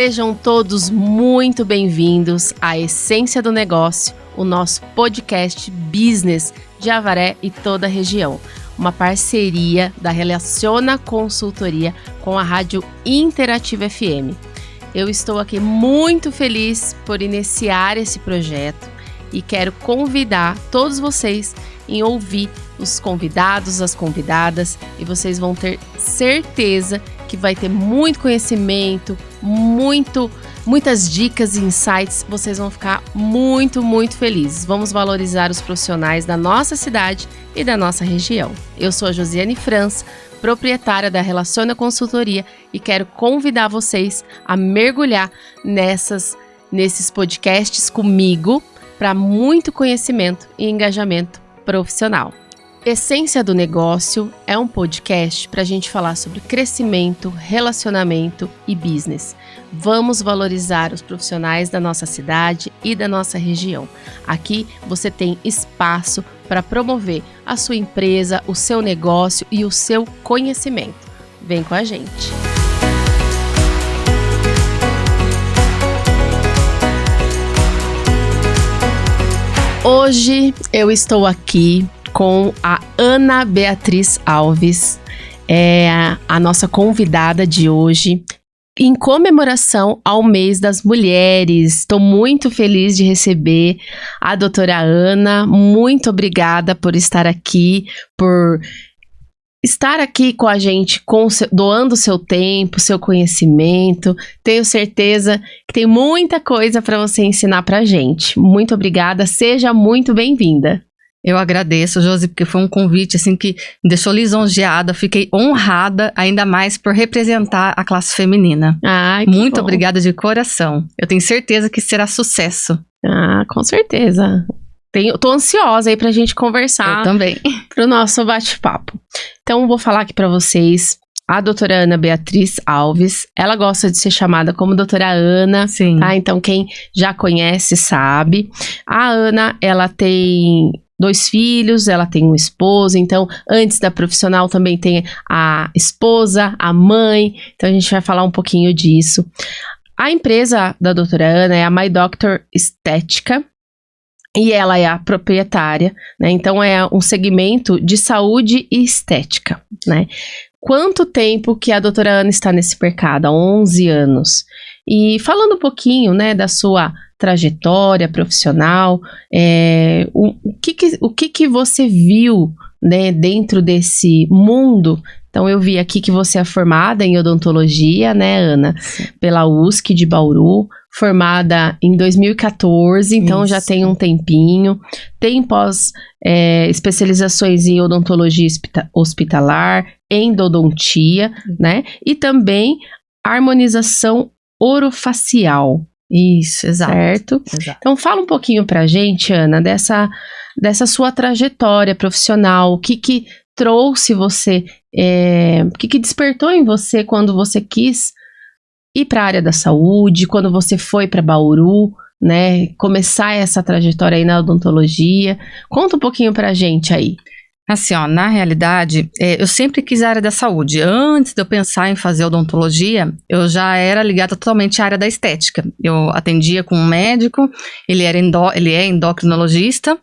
Sejam todos muito bem-vindos à Essência do Negócio, o nosso podcast business de Avaré e toda a região. Uma parceria da Relaciona Consultoria com a Rádio Interativa FM. Eu estou aqui muito feliz por iniciar esse projeto e quero convidar todos vocês em ouvir os convidados, as convidadas, e vocês vão ter certeza que vai ter muito conhecimento, muitas dicas e insights. Vocês vão ficar muito felizes. Vamos valorizar os profissionais da nossa cidade e da nossa região. Eu sou a Josiane França, proprietária da Relaciona Consultoria, e quero convidar vocês a mergulhar nesses podcasts comigo para muito conhecimento e engajamento profissional. Essência do Negócio é um podcast para a gente falar sobre crescimento, relacionamento e business. Vamos valorizar os profissionais da nossa cidade e da nossa região. Aqui você tem espaço para promover a sua empresa, o seu negócio e o seu conhecimento. Vem com a gente! Hoje eu estou aqui com a Ana Beatriz Alves, a nossa convidada de hoje, em comemoração ao mês das mulheres. Estou muito feliz de receber a doutora Ana. Muito obrigada por estar aqui, com a gente, doando seu tempo, seu conhecimento. Tenho certeza que tem muita coisa para você ensinar para a gente. Muito obrigada, seja muito bem-vinda. Eu agradeço, Josi, porque foi um convite assim que me deixou lisonjeada, fiquei honrada, ainda mais por representar a classe feminina. Muito obrigada de coração. Eu tenho certeza que será sucesso. Com certeza. Tô ansiosa aí pra gente conversar. Eu também. Pro nosso bate-papo. Então, vou falar aqui pra vocês. A doutora Ana Beatriz Alves, ela gosta de ser chamada como doutora Ana. Sim. Tá? Então, quem já conhece sabe. A Ana, ela tem 2 filhos, ela tem um esposo, então antes da profissional também tem a esposa, a mãe, então a gente vai falar um pouquinho disso. A empresa da doutora Ana é a My Doctor Estética e ela é a proprietária, né? Então é um segmento de saúde e estética, né? Quanto tempo que a doutora Ana está nesse mercado? Há 11 anos. E falando um pouquinho, né, da sua trajetória profissional, o que você viu, né, dentro desse mundo? Então eu vi aqui que você é formada em odontologia, né, Ana? Sim. Pela USC de Bauru, formada em 2014, então já tem um tempinho. Tem especializações em odontologia hospitalar, endodontia, né? E também harmonização orofacial. Isso, exato. Certo? Exato. Então fala um pouquinho pra gente, Ana, dessa sua trajetória profissional, o que trouxe você, o que despertou em você quando você quis ir para a área da saúde, quando você foi para Bauru, né, começar essa trajetória aí na odontologia. Conta um pouquinho pra gente aí. Assim, na realidade, eu sempre quis a área da saúde. Antes de eu pensar em fazer odontologia, eu já era ligada totalmente à área da estética. Eu atendia com um médico, ele é endocrinologista,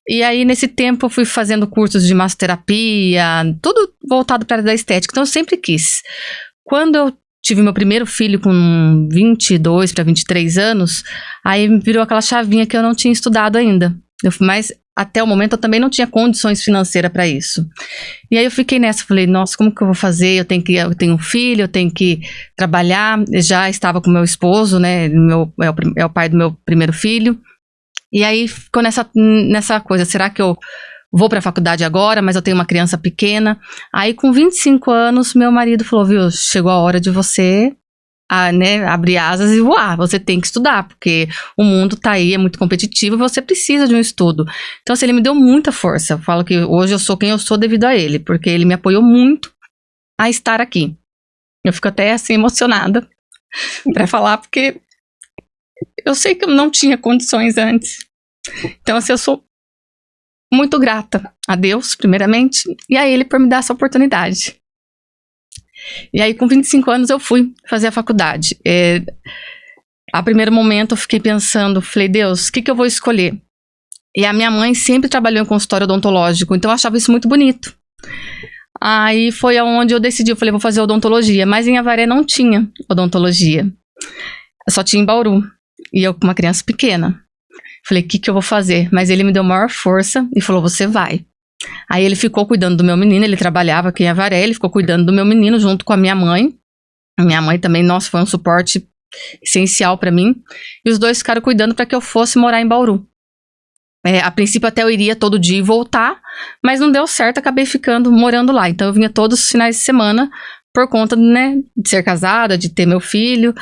e aí nesse tempo eu fui fazendo cursos de massoterapia, tudo voltado para a área da estética, então eu sempre quis. Quando eu tive meu primeiro filho com 22 para 23 anos, aí virou aquela chavinha que eu não tinha estudado ainda. Mas até o momento eu também não tinha condições financeiras para isso. E aí eu fiquei nessa, falei, nossa, como que eu vou fazer? Eu tenho um filho, eu tenho que trabalhar. Eu já estava com meu esposo, né? É o pai do meu primeiro filho. E aí ficou nessa coisa, será que eu vou para a faculdade agora, mas eu tenho uma criança pequena? Aí com 25 anos, meu marido falou, viu, chegou a hora de você abrir asas e voar. Você tem que estudar, porque o mundo tá aí, é muito competitivo, e você precisa de um estudo. Então, assim, ele me deu muita força. Eu falo que hoje eu sou quem eu sou devido a ele, porque ele me apoiou muito a estar aqui. Eu fico até, assim, emocionada para falar, porque eu sei que eu não tinha condições antes. Então, assim, eu sou muito grata a Deus, primeiramente, e a ele por me dar essa oportunidade. E aí, com 25 anos, eu fui fazer a faculdade. A primeiro momento, eu fiquei pensando, falei, Deus, o que eu vou escolher? E a minha mãe sempre trabalhou em consultório odontológico, então eu achava isso muito bonito. Aí foi aonde eu decidi, eu falei, vou fazer odontologia. Mas em Avaré não tinha odontologia. Só tinha em Bauru. E eu com uma criança pequena. Falei, o que eu vou fazer? Mas ele me deu maior força e falou, você vai. Aí ele ficou cuidando do meu menino, ele trabalhava aqui em Avaré, ele ficou cuidando do meu menino junto com a minha mãe. A minha mãe também, nossa, foi um suporte essencial para mim. E os dois ficaram cuidando para que eu fosse morar em Bauru. A princípio até eu iria todo dia e voltar, mas não deu certo, acabei ficando morando lá. Então eu vinha todos os finais de semana por conta, né, de ser casada, de ter meu filho.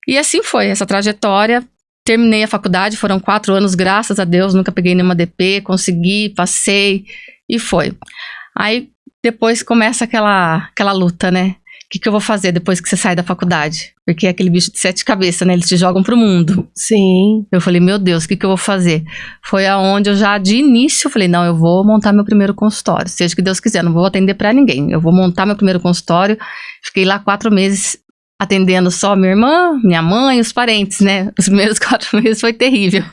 E assim foi essa trajetória. Terminei a faculdade, foram 4 anos, graças a Deus, nunca peguei nenhuma DP, consegui, passei e foi. Aí depois começa aquela luta, né? O que eu vou fazer depois que você sai da faculdade? Porque é aquele bicho de 7 cabeças, né? Eles te jogam pro mundo. Sim. Eu falei, meu Deus, o que eu vou fazer? Foi aonde eu já, de início, falei, não, eu vou montar meu primeiro consultório. Seja o que Deus quiser, não vou atender pra ninguém. Eu vou montar meu primeiro consultório. Fiquei lá 4 meses atendendo só minha irmã, minha mãe e os parentes, né? Os primeiros 4 meses foi terrível.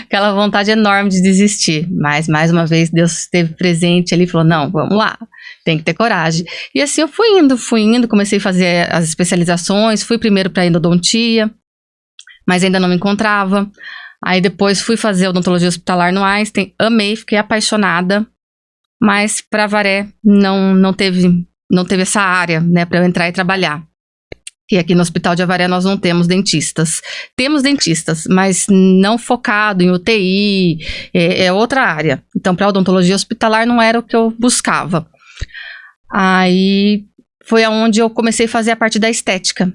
Aquela vontade enorme de desistir. Mas, mais uma vez, Deus esteve presente ali e falou, não, vamos lá. Tem que ter coragem. E assim eu fui indo, comecei a fazer as especializações, fui primeiro para endodontia, mas ainda não me encontrava. Aí depois fui fazer odontologia hospitalar no Einstein, amei, fiquei apaixonada, mas para Avaré não teve essa área, né, para eu entrar e trabalhar. E aqui no Hospital de Avaré nós não temos dentistas. Temos dentistas, mas não focado em UTI, é outra área. Então, para odontologia hospitalar não era o que eu buscava. Aí foi aonde eu comecei a fazer a parte da estética.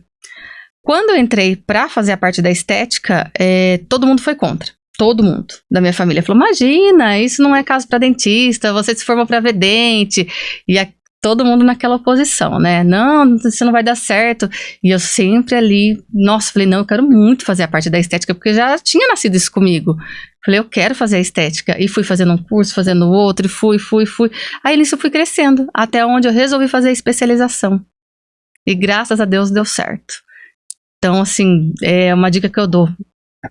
Quando eu entrei para fazer a parte da estética, todo mundo foi contra. Todo mundo da minha família falou, imagina, isso não é caso para dentista, você se formou para ver dente. E todo mundo naquela oposição, né? Não, isso não vai dar certo. E eu sempre ali, nossa, falei, não, eu quero muito fazer a parte da estética, porque já tinha nascido isso comigo. Falei, eu quero fazer a estética. E fui fazendo um curso, fazendo outro, e fui. Aí nisso eu fui crescendo, até onde eu resolvi fazer a especialização. E graças a Deus deu certo. Então, assim, é uma dica que eu dou.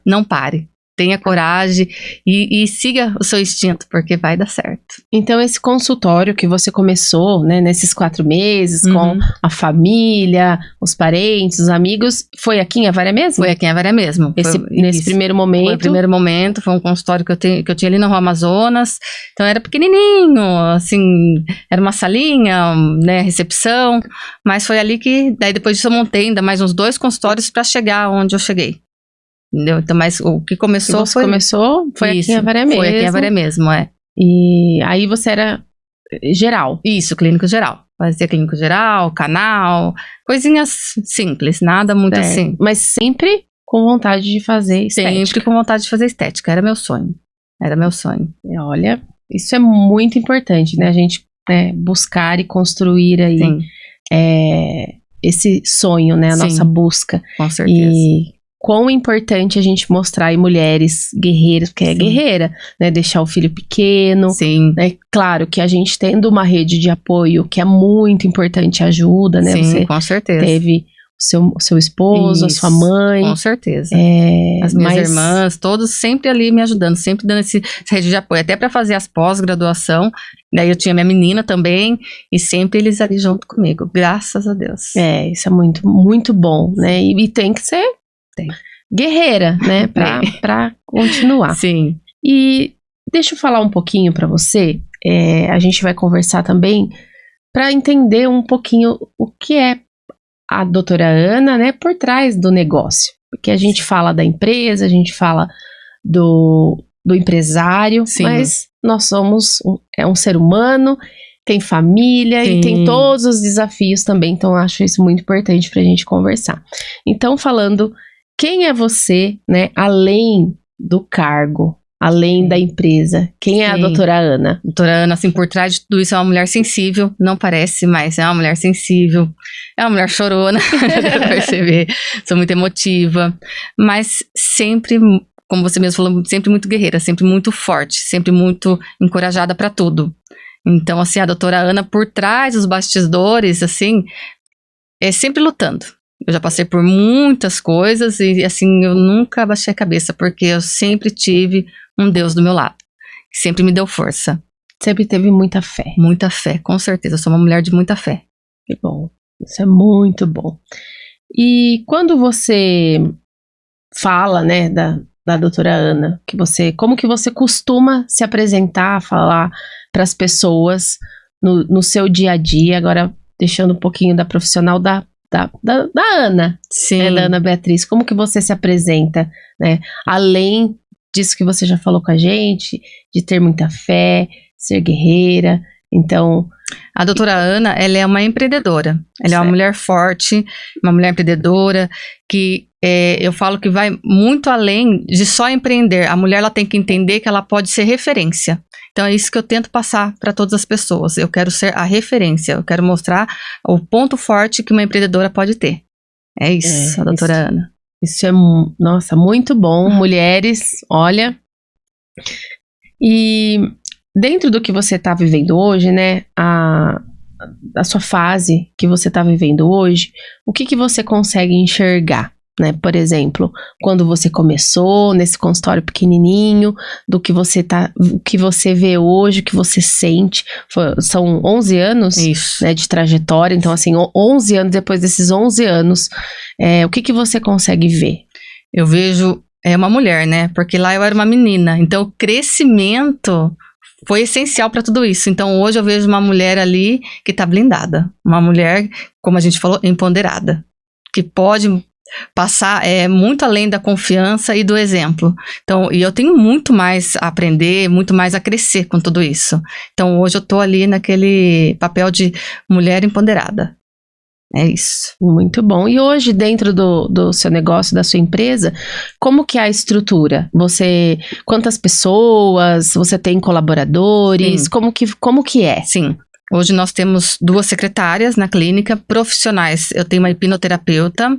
Não pare. Tenha coragem e siga o seu instinto, porque vai dar certo. Então, esse consultório que você começou, né, nesses 4 meses, com a família, os parentes, os amigos, foi aqui em Avaré mesmo? Foi aqui em Avaré mesmo. Nesse primeiro momento? Foi o primeiro momento, foi um consultório que eu tinha ali na Rua Amazonas, então era pequenininho, assim, era uma salinha, né, recepção, mas foi ali que, daí depois disso eu montei ainda mais uns 2 consultórios para chegar onde eu cheguei. Entendeu? Então, mas o que começou foi aqui em Avaré mesmo. Foi aqui em Avaré mesmo, é. E aí você era geral? Isso, clínico geral. Fazia clínico geral, canal, coisinhas simples, nada muito assim. Mas sempre com vontade de fazer estética? Sempre com vontade de fazer estética, era meu sonho. Era meu sonho. E olha, isso é muito importante, né? A gente buscar e construir aí esse sonho, né? A nossa busca. Com certeza. E quão importante a gente mostrar aí mulheres guerreiras, porque é guerreira, né? Deixar o filho pequeno. Sim. Né? Claro que a gente tendo uma rede de apoio que é muito importante, ajuda, né? Sim, você com certeza. Teve o seu esposo, a sua mãe. Com certeza. As minhas irmãs, todos sempre ali me ajudando, sempre dando essa rede de apoio, até para fazer as pós-graduação. Daí eu tinha minha menina também, e sempre eles ali junto comigo, graças a Deus. Isso é muito, muito bom, né? E tem que ser guerreira, né, pra continuar. Sim. E deixa eu falar um pouquinho pra você, a gente vai conversar também pra entender um pouquinho o que é a doutora Ana, né, por trás do negócio. Porque a gente fala da empresa, a gente fala do empresário, sim, mas nós somos um ser humano, tem família, sim, e tem todos os desafios também, então acho isso muito importante pra gente conversar. Então, falando, quem é você, né, além do cargo, além da empresa? Quem é a doutora Ana? Doutora Ana, assim, por trás de tudo isso, é uma mulher sensível, não parece, mas é uma mulher sensível, é uma mulher chorona, dá pra perceber, sou muito emotiva, mas sempre, como você mesmo falou, sempre muito guerreira, sempre muito forte, sempre muito encorajada pra tudo. Então, assim, a doutora Ana, por trás dos bastidores, assim, é sempre lutando. Eu já passei por muitas coisas e, assim, eu nunca abaixei a cabeça, porque eu sempre tive um Deus do meu lado, que sempre me deu força. Sempre teve muita fé. Muita fé, com certeza. Eu sou uma mulher de muita fé. Que bom. Isso é muito bom. E quando você fala, né, da doutora Ana, como que você costuma se apresentar, falar para as pessoas no seu dia a dia, agora deixando um pouquinho da profissional da Ana, Sim. né, da Ana Beatriz, como que você se apresenta, né, além disso que você já falou com a gente, de ter muita fé, ser guerreira, então... A doutora Ana, ela é uma empreendedora, ela é uma mulher forte, uma mulher empreendedora, que eu falo que vai muito além de só empreender. A mulher, ela tem que entender que ela pode ser referência. Então é isso que eu tento passar para todas as pessoas. Eu quero ser a referência, eu quero mostrar o ponto forte que uma empreendedora pode ter. É isso, a doutora Ana. Isso é, nossa, muito bom. Mulheres, olha. E dentro do que você está vivendo hoje, né, a sua fase que você está vivendo hoje, o que você consegue enxergar, né? Por exemplo, quando você começou nesse consultório pequenininho, o que você vê hoje, o que você sente, são 11 anos, né, de trajetória, então assim, 11 anos, depois desses 11 anos, o que você consegue ver? Eu vejo uma mulher, né, porque lá eu era uma menina, então o crescimento foi essencial para tudo isso. Então hoje eu vejo uma mulher ali que tá blindada, uma mulher, como a gente falou, empoderada, que pode passar muito além da confiança e do exemplo. Então, e eu tenho muito mais a aprender, muito mais a crescer com tudo isso. Então hoje eu tô ali naquele papel de mulher empoderada. É isso. Muito bom. E hoje, dentro do seu negócio, da sua empresa, como que é a estrutura? Quantas pessoas? Você tem colaboradores? Sim. Como que é? Sim. Hoje nós temos 2 secretárias na clínica, profissionais. Eu tenho uma hipnoterapeuta,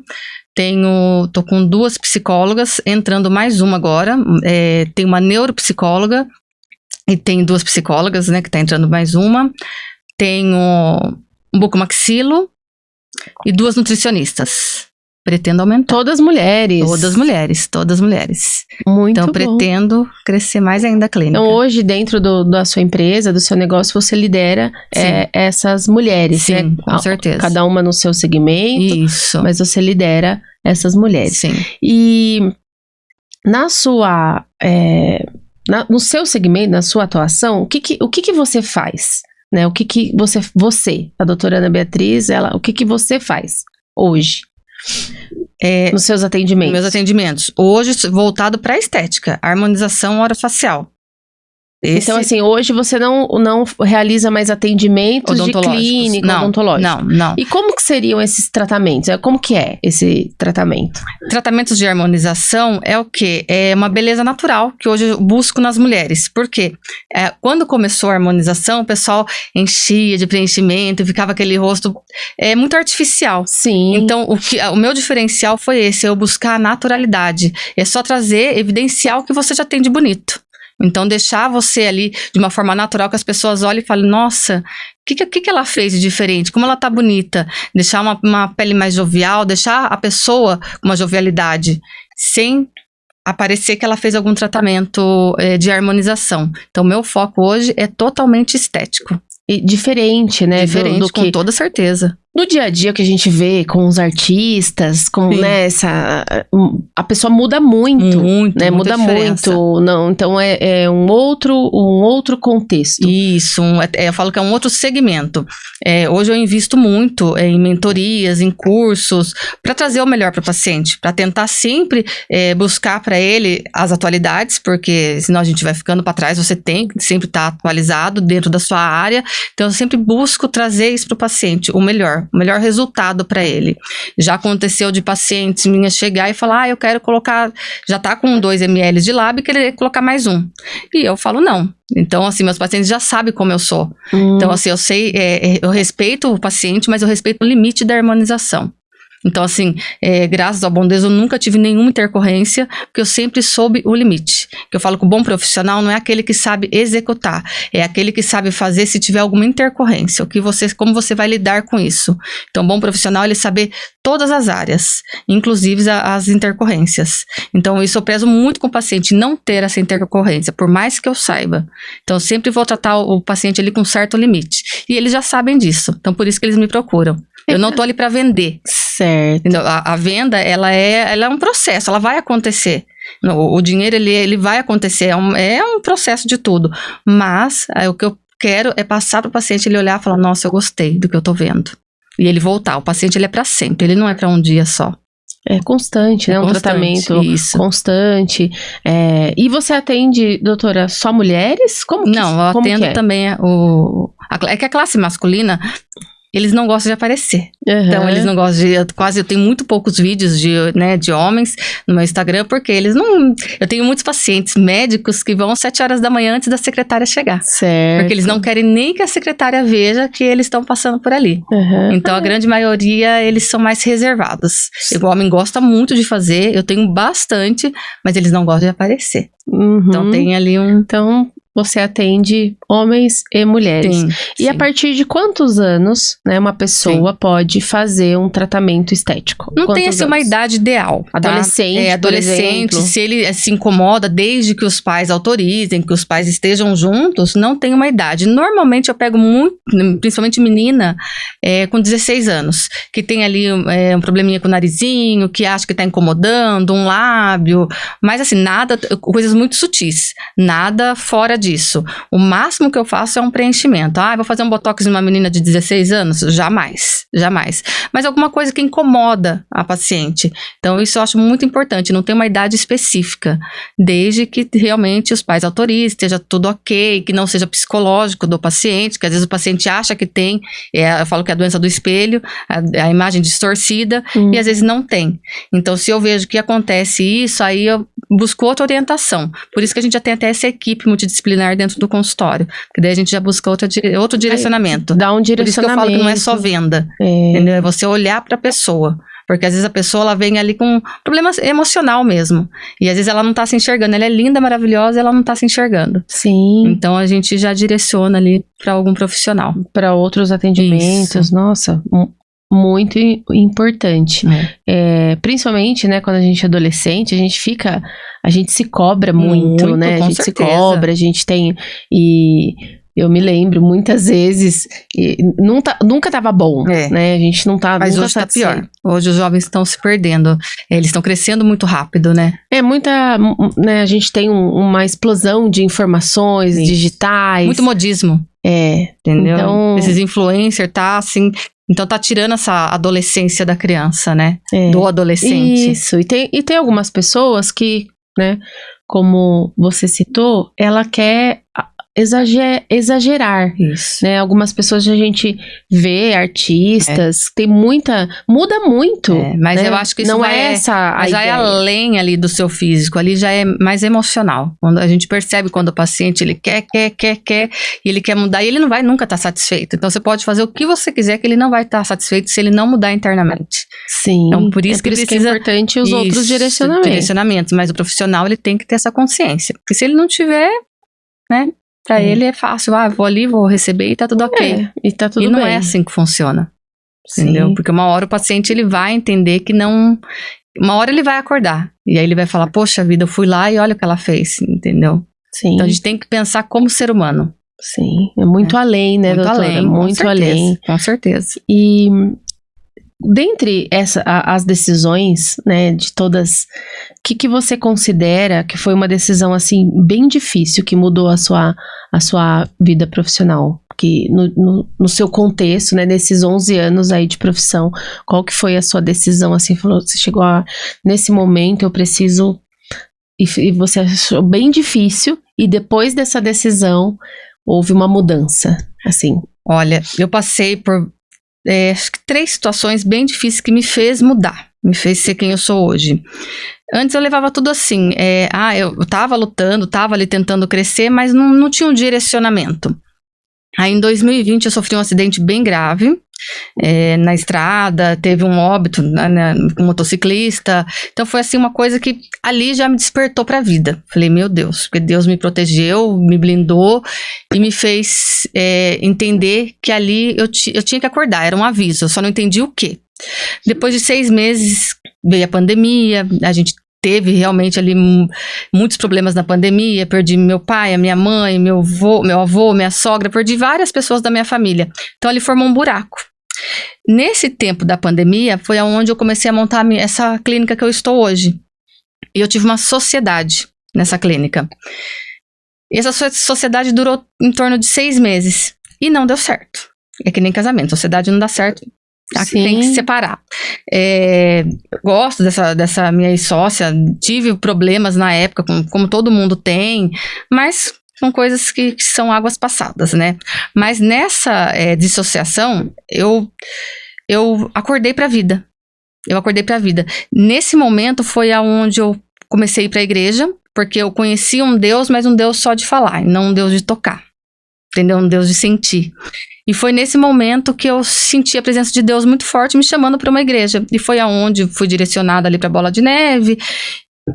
tô com 2 psicólogas, entrando mais uma agora. Tem uma neuropsicóloga e tem 2 psicólogas, né, que tá entrando mais uma. Tenho um bucomaxilo e 2 nutricionistas. Pretendo aumentar. Todas mulheres. Todas mulheres. Muito então, bom. Pretendo crescer mais ainda a clínica. Então, hoje, dentro da sua empresa, do seu negócio, você lidera essas mulheres, sim, né? Com certeza. Cada uma no seu segmento. Isso. Mas você lidera essas mulheres. Sim. E no seu segmento, na sua atuação, o que você faz? Né? O que você, a doutora Ana Beatriz, o que você faz hoje? Nos seus atendimentos? Meus atendimentos. Hoje, voltado para a estética, harmonização orofacial. Então, assim, hoje você não realiza mais atendimentos de clínica odontológica? Não. E como que seriam esses tratamentos? Como que é esse tratamento? Tratamentos de harmonização é o quê? É uma beleza natural que hoje eu busco nas mulheres. Por quê? Quando começou a harmonização, o pessoal enchia de preenchimento, ficava aquele rosto muito artificial. Sim. Então, o meu diferencial foi esse, eu buscar a naturalidade. É só trazer, evidenciar o que você já tem de bonito. Então, deixar você ali de uma forma natural, que as pessoas olhem e falem, nossa, o que ela fez de diferente? Como ela tá bonita? Deixar uma pele mais jovial, deixar a pessoa com uma jovialidade, sem aparecer que ela fez algum tratamento de harmonização. Então, meu foco hoje é totalmente estético. E diferente, né? Diferente, com toda certeza. No dia a dia que a gente vê com os artistas, né, a pessoa muda muito, né? Muda diferença. muito. Não, então é um outro contexto. Isso, eu falo que é um outro segmento. Hoje eu invisto muito em mentorias, em cursos, para trazer o melhor para o paciente, para tentar sempre buscar para ele as atualidades, porque senão a gente vai ficando para trás. Você tem que sempre estar atualizado dentro da sua área. Então eu sempre busco trazer isso para o paciente, o melhor resultado para ele. Já aconteceu de pacientes minhas chegar e falar, eu quero colocar, já tá com 2 ml de lábio e querer colocar mais um. E eu falo, não. Então, assim, meus pacientes já sabem como eu sou. Então, assim, eu sei, eu respeito o paciente, mas eu respeito o limite da harmonização. Então, assim, graças ao bom Deus, eu nunca tive nenhuma intercorrência, porque eu sempre soube o limite. Que eu falo que o bom profissional não é aquele que sabe executar, é aquele que sabe fazer se tiver alguma intercorrência, como você vai lidar com isso. Então, o bom profissional, ele saber todas as áreas, inclusive as intercorrências. Então, isso eu prezo muito com o paciente, não ter essa intercorrência, por mais que eu saiba. Então, eu sempre vou tratar o paciente ali com um certo limite. E eles já sabem disso, então por isso que eles me procuram. Eu não tô ali para vender. Certo. A venda, ela é um processo, ela vai acontecer. O dinheiro, ele vai acontecer, é um processo de tudo. Mas, o que eu quero é passar para o paciente, ele olhar e falar, nossa, eu gostei do que eu tô vendo. E ele voltar. O paciente, ele é para sempre, ele não é para um dia só. É constante, né? Um tratamento constante. E você atende, doutora, só mulheres? Não, eu atendo também é que a classe masculina, eles não gostam de aparecer. Uhum. Então, eles não gostam eu tenho muito poucos vídeos de homens no meu Instagram, porque eles não... Eu tenho muitos pacientes médicos que vão às 7 horas da manhã antes da secretária chegar. Certo. Porque eles não querem nem que a secretária veja que eles estão passando por ali. Uhum. Então, a grande maioria, eles são mais reservados. O homem gosta muito de fazer, eu tenho bastante, mas eles não gostam de aparecer. Uhum. Então, tem ali Então, você atende homens e mulheres. Sim, e a partir de quantos anos, né, uma pessoa pode fazer um tratamento estético? Não tem assim uma idade ideal. Adolescente, adolescente, se ele se incomoda desde que os pais autorizem, que os pais estejam juntos, não tem uma idade. Normalmente eu pego muito, principalmente menina, com 16 anos, que tem ali um probleminha com o narizinho, que acha que tá incomodando, um lábio, mas assim, coisas muito sutis, nada fora disso. O máximo que eu faço é um preenchimento. Vou fazer um botox em uma menina de 16 anos? Jamais, jamais. Mas alguma coisa que incomoda a paciente. Então, isso eu acho muito importante. Não tem uma idade específica. Desde que realmente os pais autorizem, esteja tudo ok, que não seja psicológico do paciente, que às vezes o paciente acha que tem, eu falo que é a doença do espelho, a imagem distorcida, e às vezes não tem. Então, se eu vejo que acontece isso, aí eu busco outra orientação. Por isso que a gente já tem até essa equipe multidisciplinar dentro do consultório, porque daí a gente já busca outro direcionamento. Dá um direcionamento. Por isso que eu falo que não é só venda, entendeu? É você olhar para a pessoa, porque às vezes a pessoa ela vem ali com problema emocional mesmo, e às vezes ela não tá se enxergando, ela é linda, maravilhosa, ela não tá se enxergando. Sim. Então a gente já direciona ali para algum profissional. Para outros atendimentos, isso. Nossa, muito importante. Principalmente, né, quando a gente é adolescente, a gente se cobra muito, né? A gente certeza. Se cobra, a gente tem... E eu me lembro, muitas vezes, nunca tava bom, né? A gente não tá... Mas hoje tá pior. Hoje os jovens estão se perdendo. Eles estão crescendo muito rápido, né? Né, a gente tem uma explosão de informações digitais. Muito modismo. Entendeu? Então, esses influencers assim... Então tá tirando essa adolescência da criança, né? Do adolescente. Isso. E tem algumas pessoas que, né, como você citou, ela quer exagerar. Isso. Né? Algumas pessoas a gente vê, artistas, tem muda muito. Mas né? eu acho que isso não é essa a já ideia. É além ali do seu físico, ali já é mais emocional. Quando a gente percebe quando o paciente ele quer, e ele quer mudar, e ele não vai nunca estar satisfeito. Então você pode fazer o que você quiser, que ele não vai estar satisfeito se ele não mudar internamente. Sim. Então por isso que precisa é importante os outros direcionamentos. Mas o profissional ele tem que ter essa consciência. Porque se ele não tiver, né? Pra ele é fácil, vou ali, vou receber e tá tudo ok. E tá tudo bem. E não bem. é assim que funciona. Sim. Entendeu? Porque uma hora o paciente ele vai entender que não... Uma hora ele vai acordar. E aí ele vai falar, poxa vida, eu fui lá e olha o que ela fez, entendeu? Sim. Então a gente tem que pensar como ser humano. Sim, é muito além, né, muito doutora? Além, muito além. Com certeza. E... dentre as decisões, né, de todas, o que você considera que foi uma decisão, assim, bem difícil, que mudou a sua vida profissional? Que no seu contexto, né, nesses 11 anos aí de profissão, qual que foi a sua decisão, assim, você chegou nesse momento eu preciso, e você achou bem difícil, e depois dessa decisão, houve uma mudança, assim? Olha, eu passei por... acho que 3 situações bem difíceis que me fez mudar, me fez ser quem eu sou hoje. Antes eu levava tudo assim, eu tava lutando, tava ali tentando crescer, mas não tinha um direcionamento. Aí em 2020 eu sofri um acidente bem grave na estrada, teve um óbito com um motociclista. Então foi assim uma coisa que ali já me despertou para a vida. Falei, meu Deus, porque Deus me protegeu, me blindou e me fez entender que ali eu tinha que acordar, era um aviso, eu só não entendi o quê. Depois de 6 meses veio a pandemia, a gente teve realmente ali muitos problemas na pandemia, perdi meu pai, a minha mãe, meu avô, minha sogra, perdi várias pessoas da minha família. Então ali formou um buraco. Nesse tempo da pandemia foi onde eu comecei a montar essa clínica que eu estou hoje. E eu tive uma sociedade nessa clínica. E essa sociedade durou em torno de 6 meses e não deu certo. É que nem casamento, sociedade não dá certo. Tem que separar. Gosto dessa minha ex-sócia, tive problemas na época, como todo mundo tem, mas são coisas que são águas passadas, né? Mas nessa dissociação, eu acordei pra vida. Nesse momento foi aonde eu comecei a ir pra igreja, porque eu conhecia um Deus, mas um Deus só de falar, e não um Deus de tocar. Entendeu? Um Deus de sentir. E foi nesse momento que eu senti a presença de Deus muito forte me chamando para uma igreja. E foi aonde fui direcionada ali para Bola de Neve.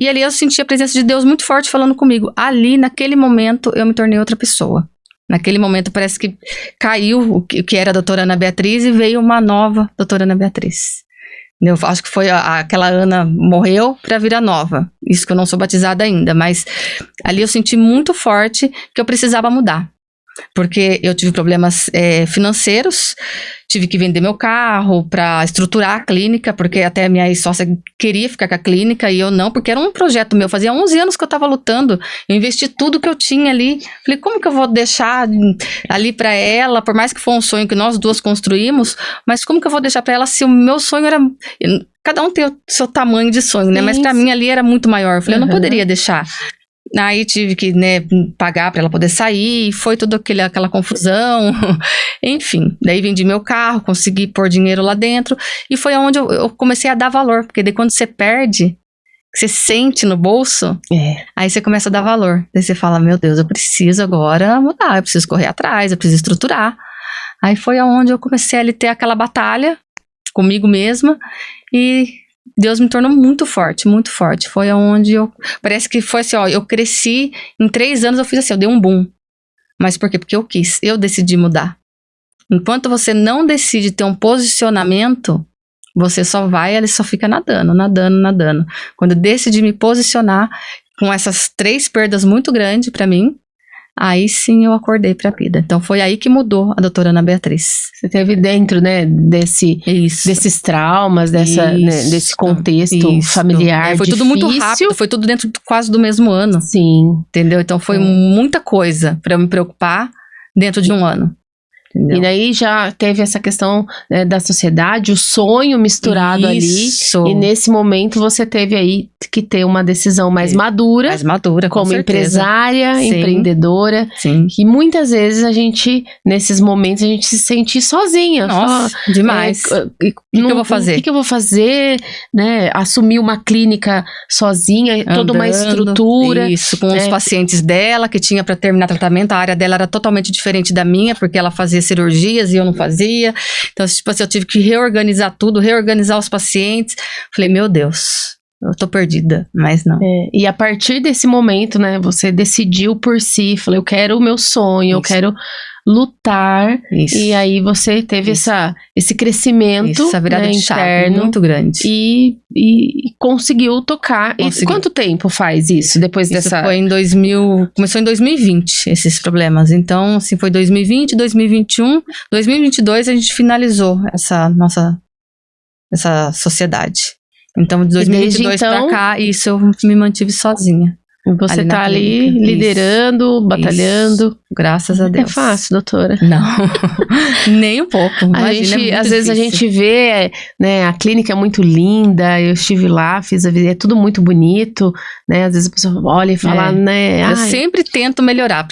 E ali eu senti a presença de Deus muito forte falando comigo. Ali, naquele momento, eu me tornei outra pessoa. Naquele momento parece que caiu o que era a doutora Ana Beatriz e veio uma nova doutora Ana Beatriz. Eu acho que foi aquela Ana morreu para vir a nova. Isso que eu não sou batizada ainda. Mas ali eu senti muito forte que eu precisava mudar. Porque eu tive problemas financeiros, tive que vender meu carro para estruturar a clínica, porque até a minha ex-sócia queria ficar com a clínica e eu não, porque era um projeto meu, fazia 11 anos que eu estava lutando, eu investi tudo que eu tinha ali, falei, como que eu vou deixar ali para ela, por mais que foi um sonho que nós duas construímos, mas como que eu vou deixar para ela se o meu sonho era... Cada um tem o seu tamanho de sonho, né? Mas para mim ali era muito maior, eu falei, eu não poderia deixar. Aí tive que, pagar para ela poder sair, foi toda aquela confusão, enfim. Daí vendi meu carro, consegui pôr dinheiro lá dentro, e foi onde eu comecei a dar valor, porque daí quando você perde, você sente no bolso, aí você começa a dar valor. Daí você fala, meu Deus, eu preciso agora mudar, eu preciso correr atrás, eu preciso estruturar. Aí foi onde eu comecei a ter aquela batalha comigo mesma, e... Deus me tornou muito forte, muito forte. Foi onde parece que foi assim, eu cresci, em 3 anos eu fiz assim, eu dei um boom. Mas por quê? Porque eu decidi mudar. Enquanto você não decide ter um posicionamento, você só fica nadando. Quando eu decidi me posicionar com essas 3 perdas muito grandes pra mim, aí sim eu acordei pra vida. Então foi aí que mudou a doutora Ana Beatriz. Você teve dentro, desses traumas, desse contexto familiar foi difícil. Tudo muito rápido, foi tudo dentro quase do mesmo ano. Sim. Entendeu? Então foi muita coisa pra eu me preocupar dentro de um ano. Entendeu? E daí já teve essa questão da sociedade, o sonho misturado ali. E nesse momento você teve aí que ter uma decisão mais madura. Mais madura, como empresária, Sim. empreendedora. Sim. E muitas vezes nesses momentos, a gente se sente sozinha. Nossa, demais. O que eu vou fazer? O que eu vou fazer? Assumir uma clínica sozinha, toda uma estrutura. Isso, com os pacientes dela, que tinha para terminar tratamento. A área dela era totalmente diferente da minha, porque ela fazia cirurgias e eu não fazia. Então, eu tive que reorganizar tudo, reorganizar os pacientes. Falei, meu Deus, eu tô perdida, mas não. E a partir desse momento, você decidiu por si, falei, eu quero o meu sonho, eu quero lutar. Isso. E aí você teve esse crescimento essa virada de chave muito grande. E conseguiu tocar. E quanto tempo faz isso depois dessa... Foi começou em 2020, esses problemas. Então, assim, foi 2020, 2021, 2022 a gente finalizou essa sociedade. Então, de 2022 pra cá, isso eu me mantive sozinha. Você tá ali liderando, batalhando. Isso. Graças a Deus. É fácil, doutora? Não, nem um pouco. Imagina, às vezes a gente vê, a clínica é muito linda, eu estive lá, é tudo muito bonito, Às vezes a pessoa olha e fala, Eu sempre tento melhorar.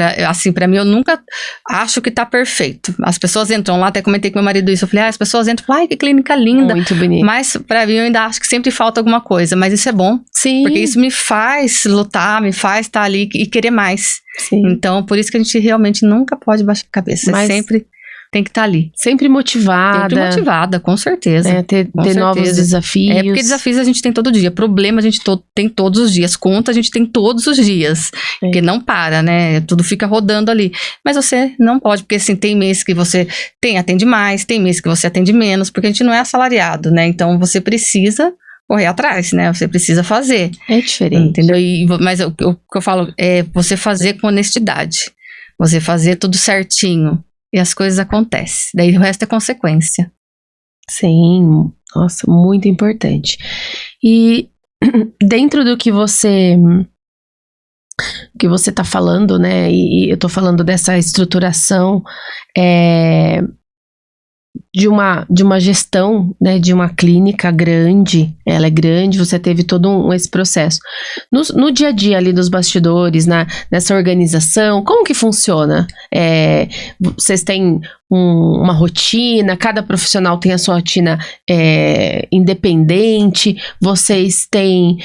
Pra mim, eu nunca acho que tá perfeito. As pessoas entram lá, até comentei com meu marido isso, eu falei, as pessoas entram e falam, ai, que clínica linda. Muito bonito. Mas pra mim, eu ainda acho que sempre falta alguma coisa, mas isso é bom. Sim. Porque isso me faz lutar, me faz estar ali e querer mais. Sim. Então, por isso que a gente realmente nunca pode baixar a cabeça. Mas sempre tem que estar ali. Sempre motivada. Sempre motivada, com certeza. Ter novos desafios. Porque desafios a gente tem todo dia. Problema a gente tem todos os dias. Conta a gente tem todos os dias. Porque não para, né? Tudo fica rodando ali. Mas você não pode, porque assim, tem mês que você atende mais, tem mês que você atende menos, porque a gente não é assalariado, né? Então você precisa correr atrás, né? Você precisa fazer. É diferente. Entendeu? Mas o que eu falo é você fazer com honestidade. Você fazer tudo certinho. E as coisas acontecem. Daí o resto é consequência. Sim. Nossa, muito importante. E dentro do que você tá falando, né? E eu tô falando dessa estruturação de uma gestão, né, de uma clínica grande, ela é grande, você teve todo esse processo. No dia a dia ali dos bastidores, nessa organização, como que funciona? Vocês têm uma rotina, cada profissional tem a sua rotina independente, vocês têm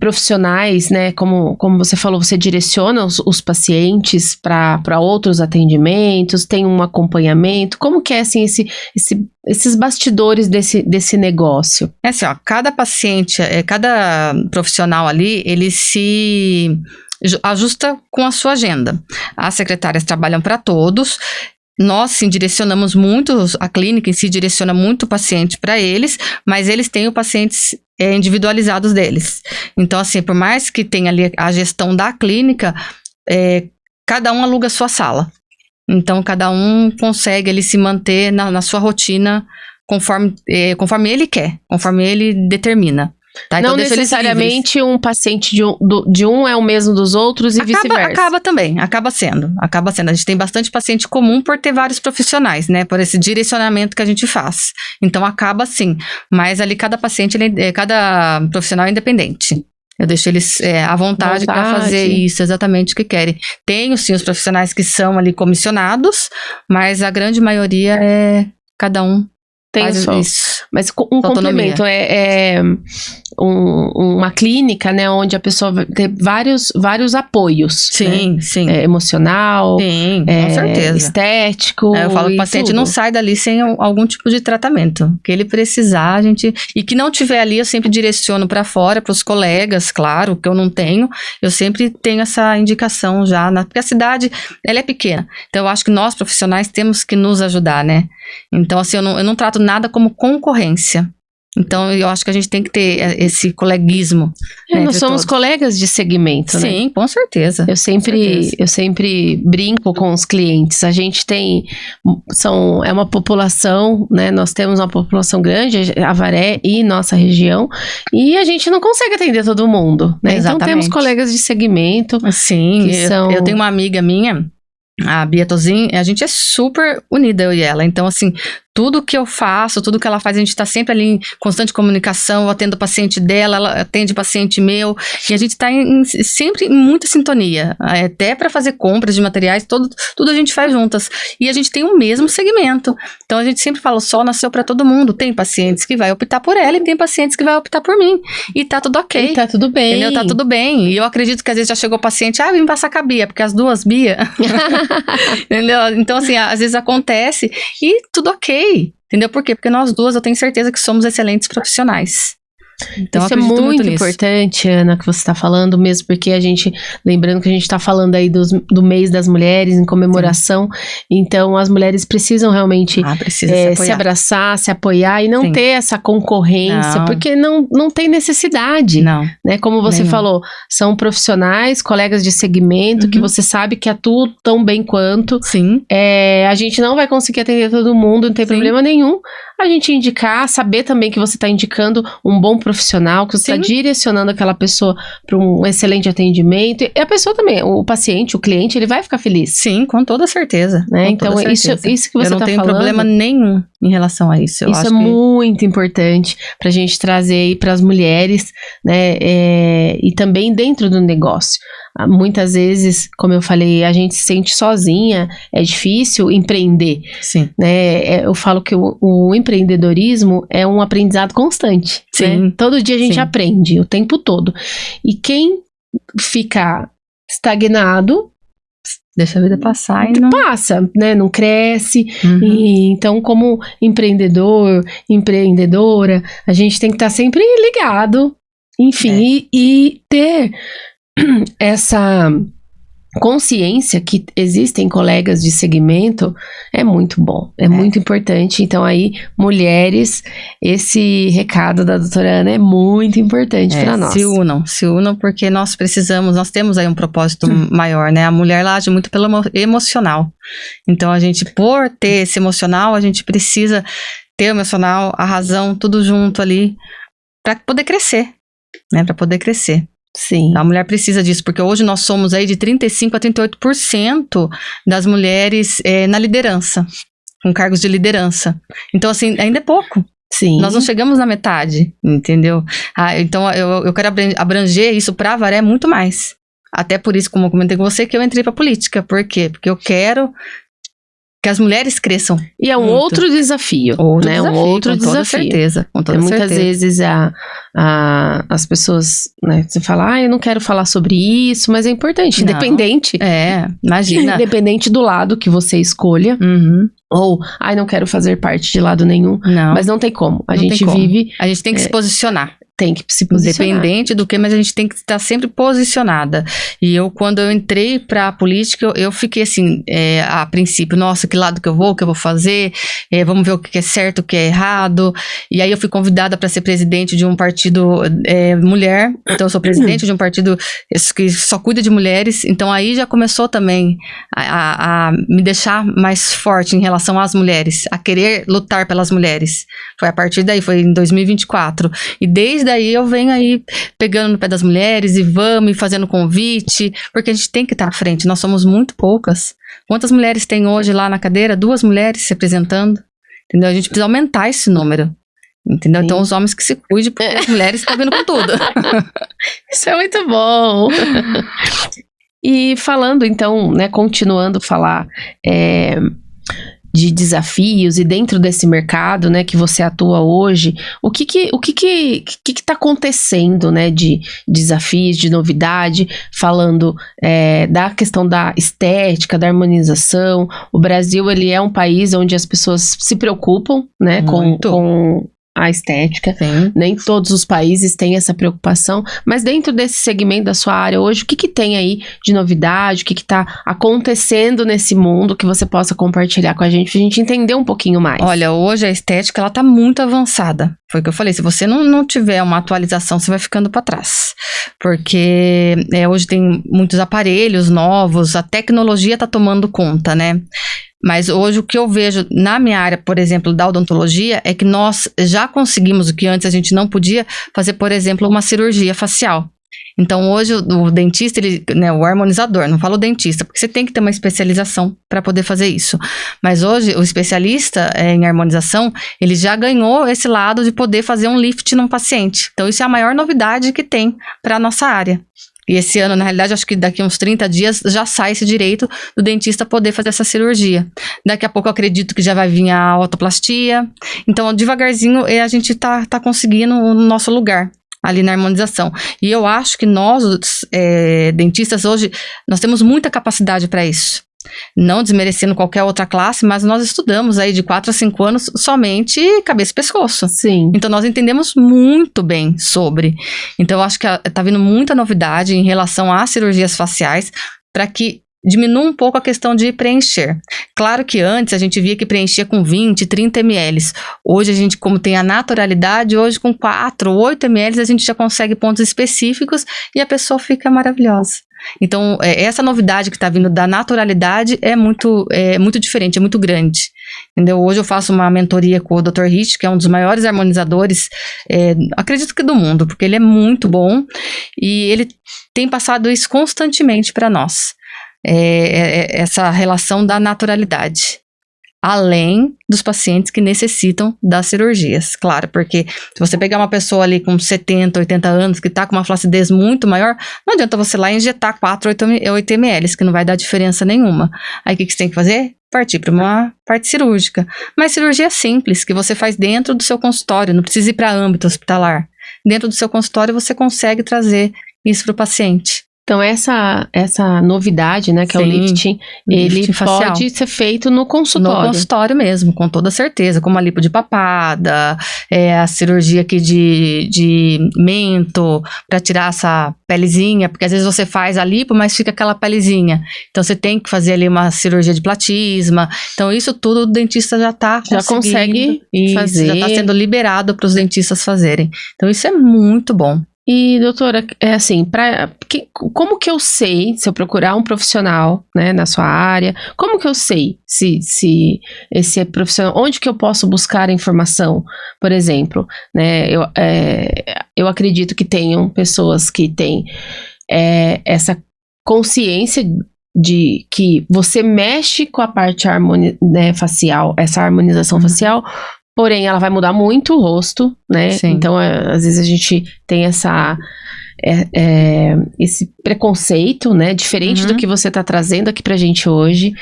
profissionais, né, como você falou, você direciona os pacientes para outros atendimentos, tem um acompanhamento, como que é assim esses bastidores desse negócio? É assim, ó, cada paciente, cada profissional ali, ele se ajusta com a sua agenda. As secretárias trabalham para todos. Nós, sim, direcionamos muito, a clínica em si direciona muito o paciente para eles, mas eles têm os pacientes individualizados deles. Então, assim, por mais que tenha ali a gestão da clínica, cada um aluga a sua sala. Então, cada um consegue ali se manter na sua rotina conforme ele quer, conforme ele determina. Tá? Então, não necessariamente um paciente de um é o mesmo dos outros e vice-versa. Acaba sendo. A gente tem bastante paciente comum por ter vários profissionais, né? Por esse direcionamento que a gente faz. Então, acaba sim. Mas ali cada paciente, cada profissional é independente. Eu deixo eles à vontade para fazer isso, exatamente o que querem. Tenho sim os profissionais que são ali comissionados, mas a grande maioria cada um tem só. Mas um complemento uma clínica, né, onde a pessoa vai ter vários apoios. Sim, né? sim. Emocional, sim, com certeza. Estético. Eu falo que o paciente não sai dali sem algum tipo de tratamento. Que ele precisar, e que não tiver ali, eu sempre direciono para fora, para os colegas, claro, que eu não tenho. Eu sempre tenho essa indicação já, porque a cidade, ela é pequena. Então, eu acho que nós, profissionais, temos que nos ajudar, né? Então, assim, eu não trato nada como concorrência. Então, eu acho que a gente tem que ter esse coleguismo. Nós somos colegas de segmento, né? Sim, com certeza. Eu sempre brinco com os clientes. A gente é uma população, né? Nós temos uma população grande, Avaré e nossa região, e a gente não consegue atender todo mundo, né? Então, temos colegas de segmento. Sim, eu tenho uma amiga minha, a Bia Tozin, a gente é super unida, eu e ela. Então, assim, tudo que eu faço, tudo que ela faz, a gente tá sempre ali em constante comunicação. Eu atendo o paciente dela, ela atende o paciente meu. E a gente tá sempre em muita sintonia. Até para fazer compras de materiais, tudo a gente faz juntas. E a gente tem o mesmo segmento. Então, a gente sempre fala, o sol nasceu para todo mundo. Tem pacientes que vai optar por ela e tem pacientes que vai optar por mim. E tá tudo ok. E tá tudo bem. Entendeu? Tá tudo bem. E eu acredito que às vezes já chegou o paciente, vim passar com a Bia, porque as duas Bia. Entendeu? Então, assim, às vezes acontece e tudo ok. Entendeu? Por quê? Porque nós duas, eu tenho certeza que somos excelentes profissionais. Então, isso é muito importante, Ana, que você está falando, mesmo porque lembrando que a gente está falando aí do mês das mulheres, em comemoração, então as mulheres precisam realmente se abraçar, se apoiar e não ter essa concorrência, porque não tem necessidade, né? Como você falou, são profissionais, colegas de segmento, que você sabe que atuam tão bem quanto. Sim. A gente não vai conseguir atender todo mundo, não tem problema nenhum. A gente indicar, saber também que você está indicando um bom profissional, que você está direcionando aquela pessoa para um excelente atendimento. E a pessoa também, o paciente, o cliente, ele vai ficar feliz. Sim, com toda certeza. Né? Então, isso que você está falando. Eu não tenho problema nenhum em relação a isso. Isso é muito importante para a gente trazer aí para as mulheres, né? E também dentro do negócio. Muitas vezes, como eu falei, a gente se sente sozinha, é difícil empreender. Sim. Né? Eu falo que o empreendedorismo é um aprendizado constante. Sim. Né? Todo dia a gente aprende, o tempo todo. E quem fica estagnado, deixa a vida passar e não... passa, né? Não cresce. Uhum. E, então, como empreendedora, a gente tem que estar sempre ligado, enfim, e ter essa consciência que existem colegas de segmento é muito bom, é muito importante. Então aí, mulheres, esse recado da doutora Ana é muito importante para nós. Se unam porque nós temos aí um propósito maior, né? A mulher ela age muito pelo emocional. Então a gente, por ter esse emocional, a gente precisa ter o emocional, a razão, tudo junto ali para poder crescer, né? Para poder crescer. Sim. A mulher precisa disso, porque hoje nós somos aí de 35% a 38% das mulheres na liderança, com cargos de liderança. Então, assim, ainda é pouco. Sim. Nós não chegamos na metade, entendeu? Então, eu quero abranger isso para a Avaré muito mais. Até por isso, como eu comentei com você, que eu entrei para política. Por quê? Porque eu quero que as mulheres cresçam. E é um muito. outro desafio, né? Um outro desafio. Toda certeza, com toda muitas certeza. vezes as pessoas, né, você fala, eu não quero falar sobre isso, mas é importante, Não. independente. Imagina. Independente do lado que você escolha. Uhum. Ou, não quero fazer parte de lado nenhum. Não. Mas não tem como. A Não gente tem como. vive... A gente tem que se posicionar. Tem que se posicionar. Independente do que, mas a gente tem que estar sempre posicionada. E quando eu entrei pra política, eu fiquei assim, a princípio, nossa, que lado que eu vou fazer, vamos ver o que é certo, o que é errado. E aí eu fui convidada para ser presidente de um partido mulher. Então eu sou presidente de um partido que só cuida de mulheres. Então aí já começou também a me deixar mais forte em relação às mulheres, a querer lutar pelas mulheres. Foi a partir daí, foi em 2024. E desde daí eu venho aí pegando no pé das mulheres e vamos fazendo convite, porque a gente tem que estar à frente, nós somos muito poucas. Quantas mulheres tem hoje lá na cadeira? 2 mulheres se representando, entendeu? A gente precisa aumentar esse número, entendeu? Sim. Então os homens que se cuidem, porque as mulheres estão vindo com tudo. Isso é muito bom! E falando então, né, continuando a falar de desafios e dentro desse mercado, né, que você atua hoje, o que tá acontecendo, né, de desafios, de novidade, falando da questão da estética, da harmonização. O Brasil, ele é um país onde as pessoas se preocupam, né, com a estética. Sim. Nem todos os países têm essa preocupação, mas dentro desse segmento da sua área hoje, o que tem aí de novidade, o que tá acontecendo nesse mundo que você possa compartilhar com a gente, pra gente entender um pouquinho mais? Olha, hoje a estética, ela tá muito avançada. Foi o que eu falei, se você não tiver uma atualização, você vai ficando para trás. Porque hoje tem muitos aparelhos novos, a tecnologia tá tomando conta, né? Mas hoje o que eu vejo na minha área, por exemplo, da odontologia, é que nós já conseguimos o que antes a gente não podia fazer, por exemplo, uma cirurgia facial. Então hoje o dentista, o harmonizador, não falo dentista, porque você tem que ter uma especialização para poder fazer isso. Mas hoje o especialista em harmonização, ele já ganhou esse lado de poder fazer um lift num paciente. Então isso é a maior novidade que tem para a nossa área. E esse ano, na realidade, acho que daqui a uns 30 dias já sai esse direito do dentista poder fazer essa cirurgia. Daqui a pouco eu acredito que já vai vir a otoplastia. Então, devagarzinho, a gente tá conseguindo o nosso lugar ali na harmonização. E eu acho que nós, dentistas, hoje, nós temos muita capacidade para isso. Não desmerecendo qualquer outra classe, mas nós estudamos aí de 4 a 5 anos somente cabeça e pescoço. Sim. Então nós entendemos muito bem sobre. Então eu acho que tá vindo muita novidade em relação às cirurgias faciais para que diminua um pouco a questão de preencher. Claro que antes a gente via que preenchia com 20, 30 ml. Hoje a gente, como tem a naturalidade, hoje com 4, 8 ml a gente já consegue pontos específicos e a pessoa fica maravilhosa. Então, essa novidade que está vindo da naturalidade é muito diferente, é muito grande. Entendeu? Hoje eu faço uma mentoria com o Dr. Rich, que é um dos maiores harmonizadores, acredito que do mundo, porque ele é muito bom e ele tem passado isso constantemente para nós. Essa relação da naturalidade. Além dos pacientes que necessitam das cirurgias, claro, porque se você pegar uma pessoa ali com 70, 80 anos, que está com uma flacidez muito maior, não adianta você lá injetar 4, 8 ml, que não vai dar diferença nenhuma. Aí o que você tem que fazer? Partir para uma parte cirúrgica. Mas cirurgia simples, que você faz dentro do seu consultório, não precisa ir para âmbito hospitalar. Dentro do seu consultório você consegue trazer isso para o paciente. Então, essa novidade, né, que é o lifting, ele pode ser feito no consultório. No consultório mesmo, com toda certeza, como a lipo de papada, a cirurgia aqui de mento, para tirar essa pelezinha, porque às vezes você faz a lipo, mas fica aquela pelezinha. Então, você tem que fazer ali uma cirurgia de platisma. Então, isso tudo o dentista já consegue fazer. Já está sendo liberado para os dentistas fazerem. Então, isso é muito bom. E, doutora, assim, como que eu sei, se eu procurar um profissional, né, na sua área, como que eu sei se esse é profissional, onde que eu posso buscar a informação, por exemplo, né, eu acredito que tenham pessoas que têm essa consciência de que você mexe com a parte facial, essa harmonização facial, porém, ela vai mudar muito o rosto, né? Sim. Então, às vezes a gente tem esse preconceito, né? Diferente do que você tá trazendo aqui pra gente hoje.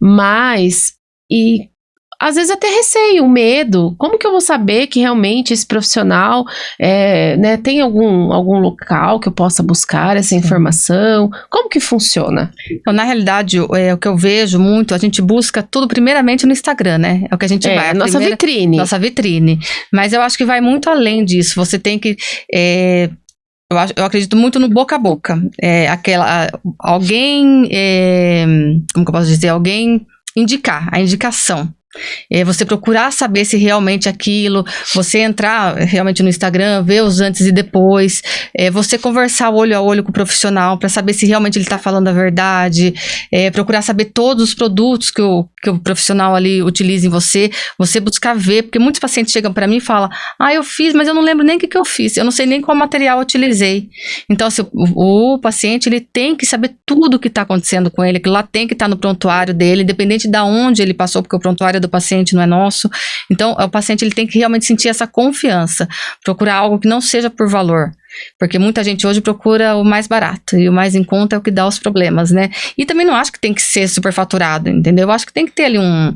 Mas, às vezes até receio, medo. Como que eu vou saber que realmente esse profissional né, tem algum local que eu possa buscar essa informação? Como que funciona? Então, na realidade, o que eu vejo muito, a gente busca tudo primeiramente no Instagram, né? É o que a gente vai. Nossa vitrine. Nossa vitrine. Mas eu acho que vai muito além disso. Você tem que... Eu acredito muito no boca a boca. Alguém... como que eu posso dizer? Alguém indicar, a indicação. Você procurar saber se realmente aquilo, você entrar realmente no Instagram, ver os antes e depois, você conversar olho a olho com o profissional para saber se realmente ele está falando a verdade, procurar saber todos os produtos que o profissional ali utiliza em você buscar ver, porque muitos pacientes chegam para mim e falam, eu fiz, mas eu não lembro nem o que eu fiz, eu não sei nem qual material eu utilizei. Então, assim, o paciente, ele tem que saber tudo o que está acontecendo com ele, que lá tem que estar no prontuário dele, independente de onde ele passou, porque o prontuário do paciente não é nosso. Então, o paciente, ele tem que realmente sentir essa confiança, procurar algo que não seja por valor, porque muita gente hoje procura o mais barato, e o mais em conta é o que dá os problemas, né? E também não acho que tem que ser superfaturado, entendeu? Eu acho que tem que ter ali um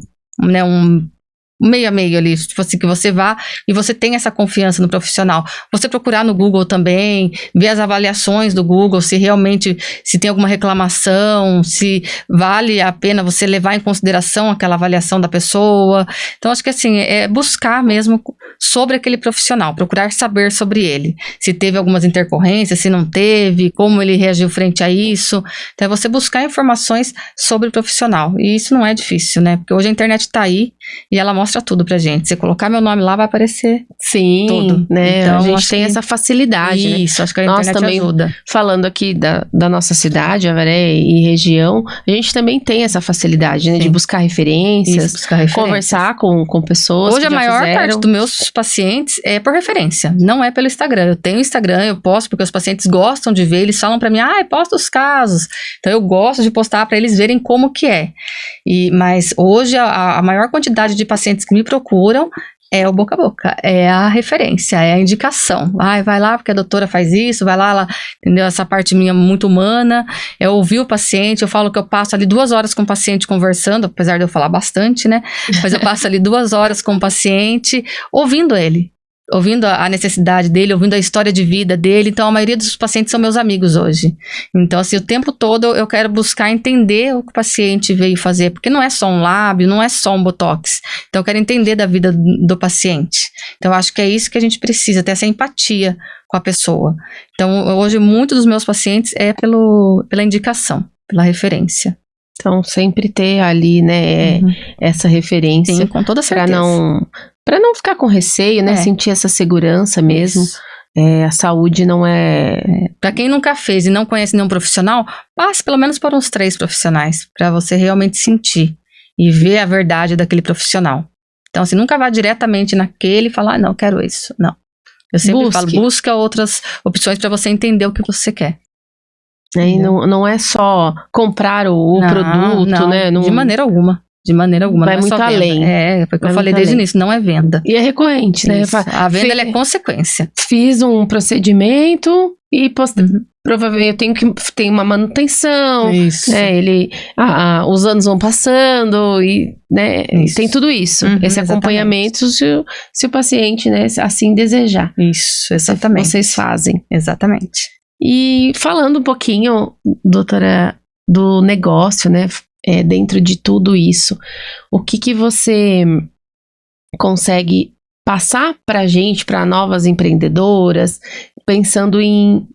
meio a meio ali, tipo assim, que você vá e você tenha essa confiança no profissional. Você procurar no Google também, ver as avaliações do Google, se realmente, se tem alguma reclamação, se vale a pena você levar em consideração aquela avaliação da pessoa. Então, acho que assim, buscar mesmo sobre aquele profissional, procurar saber sobre ele, se teve algumas intercorrências, se não teve, como ele reagiu frente a isso. Então, é você buscar informações sobre o profissional, e isso não é difícil, né? Porque hoje a internet tá aí, e ela mostra tudo pra gente. Se colocar meu nome lá, vai aparecer tudo, né? Então, a gente tem essa facilidade, isso, né? Acho que a internet também ajuda. Falando aqui da nossa cidade, Avaré e região, a gente também tem essa facilidade, né? De buscar referências, conversar com pessoas. Hoje a maior parte dos meus pacientes é por referência, não é pelo Instagram. Eu tenho Instagram, eu posto porque os pacientes gostam de ver, eles falam pra mim, posta os casos. Então eu gosto de postar pra eles verem como que é. Mas hoje a maior quantidade de pacientes que me procuram é o boca a boca, é a referência, é a indicação. Vai lá porque a doutora faz isso, vai lá, ela, entendeu? Essa parte minha muito humana, é ouvir o paciente. Eu falo que eu passo ali 2 horas com o paciente conversando, apesar de eu falar bastante, né? Mas eu passo ali 2 horas com o paciente, ouvindo ele. Ouvindo a necessidade dele, ouvindo a história de vida dele. Então, a maioria dos pacientes são meus amigos hoje. Então, assim, o tempo todo eu quero buscar entender o que o paciente veio fazer, porque não é só um lábio, não é só um botox. Então, eu quero entender da vida do paciente. Então, eu acho que é isso que a gente precisa, ter essa empatia com a pessoa. Então, hoje, muitos dos meus pacientes é pela indicação, pela referência. Então, sempre ter ali, né, essa referência. Sim, com toda certeza. Para não ficar com receio, né? Sentir essa segurança mesmo. A saúde não é... Para quem nunca fez e não conhece nenhum profissional, passe pelo menos por uns 3 profissionais, para você realmente sentir e ver a verdade daquele profissional. Então, assim, nunca vá diretamente naquele e falar, não, quero isso. Não. Eu sempre falo, busca outras opções para você entender o que você quer. E não é só comprar o produto, não, né? De maneira alguma. De maneira alguma. Vai muito além. Foi o que eu falei desde o início, não é venda. E é recorrente, né? A venda ela é consequência. Fiz um procedimento e provavelmente eu tenho uma manutenção. Isso. Né? Os anos vão passando e, né? Tem tudo isso. Esse acompanhamento, se o paciente, né, assim desejar. Isso, exatamente. Vocês fazem. Exatamente. E falando um pouquinho, doutora, do negócio, né? Dentro de tudo isso, o que você consegue passar pra gente, para novas empreendedoras, pensando em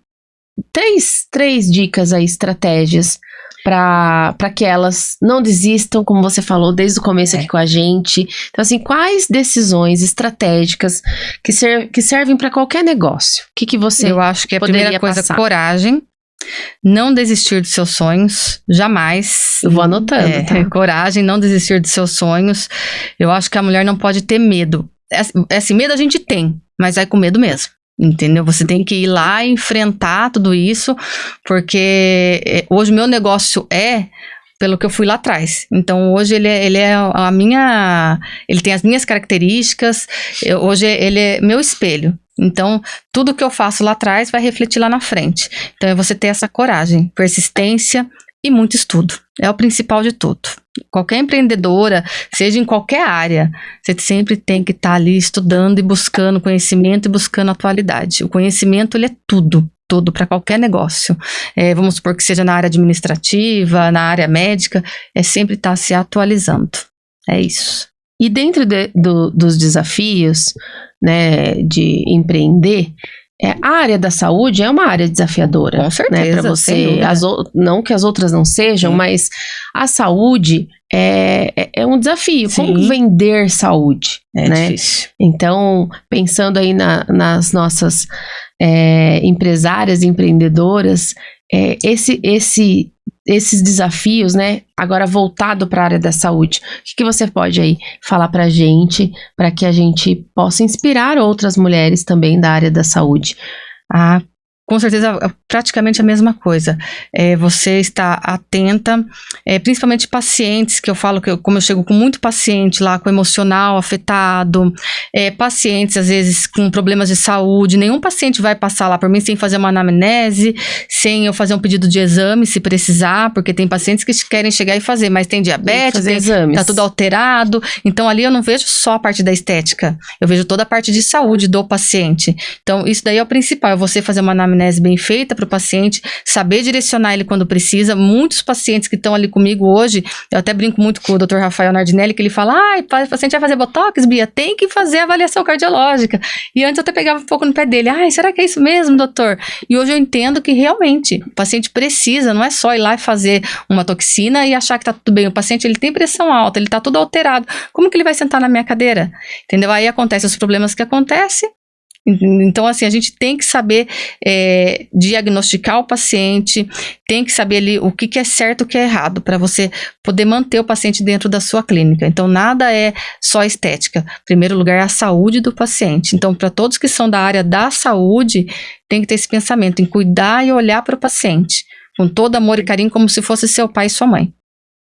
três dicas aí, estratégias para que elas não desistam, como você falou desde o começo aqui com a gente. Então, assim, quais decisões estratégicas que servem para qualquer negócio? O que você Eu acho que a primeira coisa é coragem. Não desistir dos seus sonhos, jamais. Eu vou anotando, tá? Coragem, não desistir dos seus sonhos. Eu acho que a mulher não pode ter medo. Esse medo a gente tem, mas vai com medo mesmo. Entendeu? Você tem que ir lá e enfrentar tudo isso, porque hoje o meu negócio pelo que eu fui lá atrás. Então, hoje ele tem as minhas características, hoje ele é meu espelho. Então, tudo que eu faço lá atrás vai refletir lá na frente. Então, é você ter essa coragem, persistência e muito estudo. É o principal de tudo. Qualquer empreendedora, seja em qualquer área, você sempre tem que estar ali estudando e buscando conhecimento e buscando atualidade. O conhecimento, ele é tudo para qualquer negócio. Vamos supor que seja na área administrativa, na área médica, é sempre estar se atualizando. É isso. E dentro dos desafios, né, de empreender, a área da saúde é uma área desafiadora. Com certeza, né, para você. Não que as outras não sejam, mas a saúde é um desafio. Sim. Como vender saúde? né? Difícil. Então, pensando aí nas nossas empresárias, empreendedoras, esses desafios, né? Agora voltado para a área da saúde, o que você pode aí falar para a gente, para que a gente possa inspirar outras mulheres também da área da saúde? Com certeza, praticamente a mesma coisa. Você está atenta, principalmente pacientes, que eu falo que como eu chego com muito paciente lá, com emocional afetado, pacientes às vezes com problemas de saúde, nenhum paciente vai passar lá por mim sem fazer uma anamnese, sem eu fazer um pedido de exame, se precisar, porque tem pacientes que querem chegar e fazer, mas tem diabetes, tá tudo alterado, então ali eu não vejo só a parte da estética, eu vejo toda a parte de saúde do paciente. Então isso daí é o principal, é você fazer uma anamnese bem feita para o paciente, saber direcionar ele quando precisa. Muitos pacientes que estão ali comigo hoje, eu até brinco muito com o Dr. Rafael Nardinelli, que ele fala, o paciente vai fazer botox, Bia, tem que fazer avaliação cardiológica. E antes eu até pegava um pouco no pé dele, será que é isso mesmo, doutor? E hoje eu entendo que realmente o paciente precisa, não é só ir lá e fazer uma toxina e achar que tá tudo bem. O paciente, ele tem pressão alta, ele tá tudo alterado. Como que ele vai sentar na minha cadeira? Entendeu? Aí acontecem os problemas que acontecem. Então, assim, a gente tem que saber diagnosticar o paciente, tem que saber ali o que é certo e o que é errado, para você poder manter o paciente dentro da sua clínica. Então, nada é só estética. Em primeiro lugar, é a saúde do paciente. Então, para todos que são da área da saúde, tem que ter esse pensamento em cuidar e olhar para o paciente, com todo amor e carinho, como se fosse seu pai e sua mãe.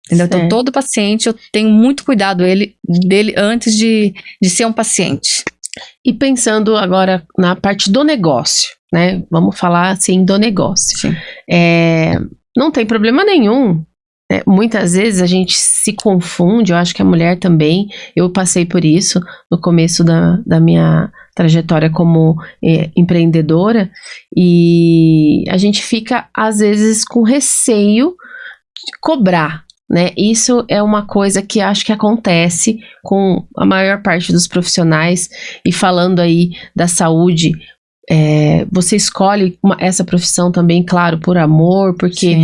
Entendeu? Então, todo paciente, eu tenho muito cuidado dele antes de ser um paciente. E pensando agora na parte do negócio, né? Vamos falar assim do negócio. Sim. Não tem problema nenhum. Muitas vezes a gente se confunde, eu acho que a mulher também, eu passei por isso no começo da minha trajetória como empreendedora, e a gente fica às vezes com receio de cobrar. Né? Isso é uma coisa que acho que acontece com a maior parte dos profissionais. E falando aí da saúde, você escolhe essa profissão também, claro, por amor, porque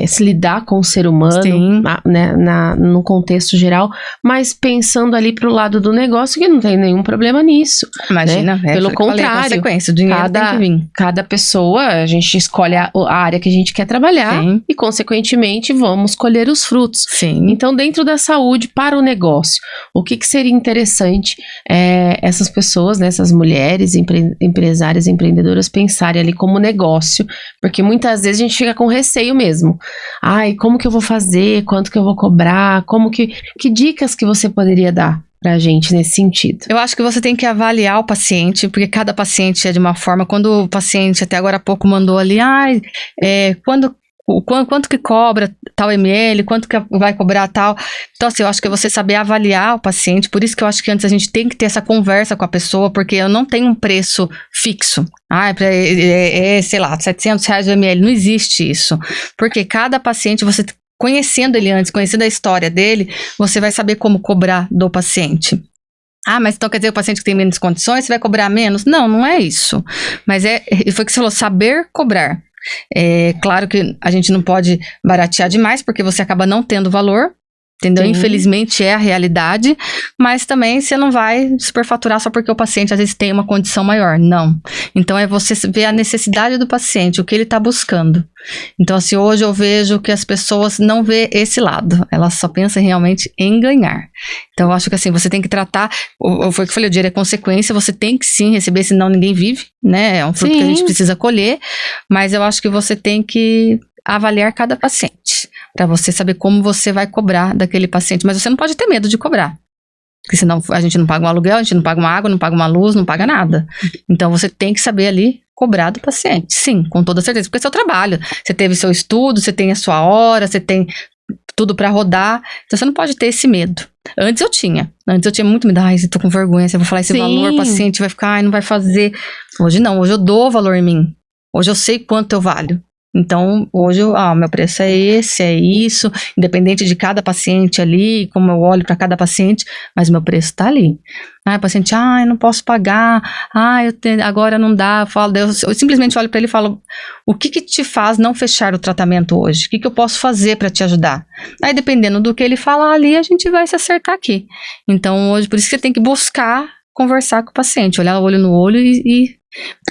se lidar com o ser humano, né, no contexto geral, mas pensando ali pro lado do negócio, que não tem nenhum problema nisso. Imagina, né? Pelo contrário, consequência, o dinheiro tem que vir. Cada pessoa, a gente escolhe a área que a gente quer trabalhar e, consequentemente, vamos colher os frutos. Sim. Então, dentro da saúde, para o negócio, o que seria interessante essas pessoas, né, essas mulheres empresárias, empreendedoras pensarem ali como negócio, porque muitas vezes a gente fica com receio mesmo. Como que eu vou fazer? Quanto que eu vou cobrar? Que dicas que você poderia dar pra gente nesse sentido? Eu acho que você tem que avaliar o paciente, porque cada paciente é de uma forma. Quando o paciente até agora há pouco mandou ali, quanto que cobra tal ml, quanto que vai cobrar tal. Então, assim, eu acho que é você saber avaliar o paciente, por isso que eu acho que antes a gente tem que ter essa conversa com a pessoa, porque eu não tenho um preço fixo. Sei lá, R$700 o ml, não existe isso. Porque cada paciente, você conhecendo ele antes, conhecendo a história dele, você vai saber como cobrar do paciente. Mas então quer dizer que o paciente que tem menos condições, você vai cobrar menos? Não, não é isso. Mas foi o que você falou, saber cobrar. É claro que a gente não pode baratear demais, porque você acaba não tendo valor, entendeu? Sim. Infelizmente é a realidade, mas também você não vai superfaturar só porque o paciente às vezes tem uma condição maior, não. Então é você ver a necessidade do paciente, o que ele está buscando. Então assim, hoje eu vejo que as pessoas não vê esse lado, elas só pensam realmente em ganhar. Então eu acho que assim, você tem que tratar, foi o que eu falei, o dinheiro é consequência, você tem que sim receber, senão ninguém vive, né? É um fruto que a gente precisa colher, mas eu acho que você tem que avaliar cada paciente, para você saber como você vai cobrar daquele paciente, mas você não pode ter medo de cobrar, porque senão a gente não paga um aluguel, a gente não paga uma água, não paga uma luz, não paga nada. Então você tem que saber ali cobrar do paciente, sim, com toda certeza, porque é seu trabalho, você teve seu estudo, você tem a sua hora, você tem tudo para rodar, então você não pode ter esse medo. Antes eu tinha muito medo, eu tô com vergonha, se eu vou falar esse valor, o paciente vai ficar, não vai fazer. Hoje não, hoje eu dou valor em mim, hoje eu sei quanto eu valho. Então, hoje, meu preço é esse, é isso, independente de cada paciente ali, como eu olho para cada paciente, mas meu preço tá ali. O paciente, eu não posso pagar, agora não dá, eu simplesmente olho para ele e falo, o que te faz não fechar o tratamento hoje? O que eu posso fazer para te ajudar? Aí, dependendo do que ele falar ali, a gente vai se acertar aqui. Então, hoje, por isso que você tem que buscar conversar com o paciente, olhar olho no olho e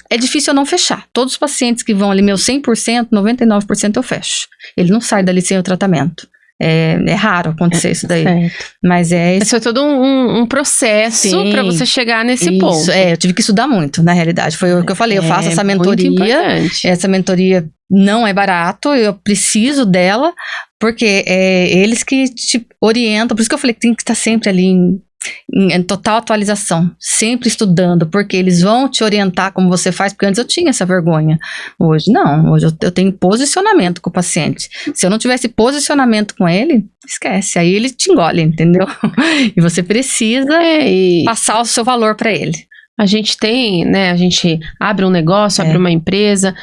é difícil eu não fechar. Todos os pacientes que vão ali, meu 100%, 99% eu fecho. Ele não sai dali sem o tratamento. É raro acontecer isso daí. Certo. Mas Isso é todo um processo para você chegar nesse ponto. Eu tive que estudar muito, na realidade. Foi o que eu falei, eu faço essa mentoria. Essa mentoria não é barato, eu preciso dela, porque é eles que te orientam. Por isso que eu falei que tem que estar sempre ali em total atualização, sempre estudando, porque eles vão te orientar como você faz, porque antes eu tinha essa vergonha, hoje não, hoje eu tenho posicionamento com o paciente, se eu não tivesse posicionamento com ele, esquece, aí ele te engole, entendeu? E você precisa passar o seu valor para ele. A gente tem, né, a gente abre um negócio, abre uma empresa,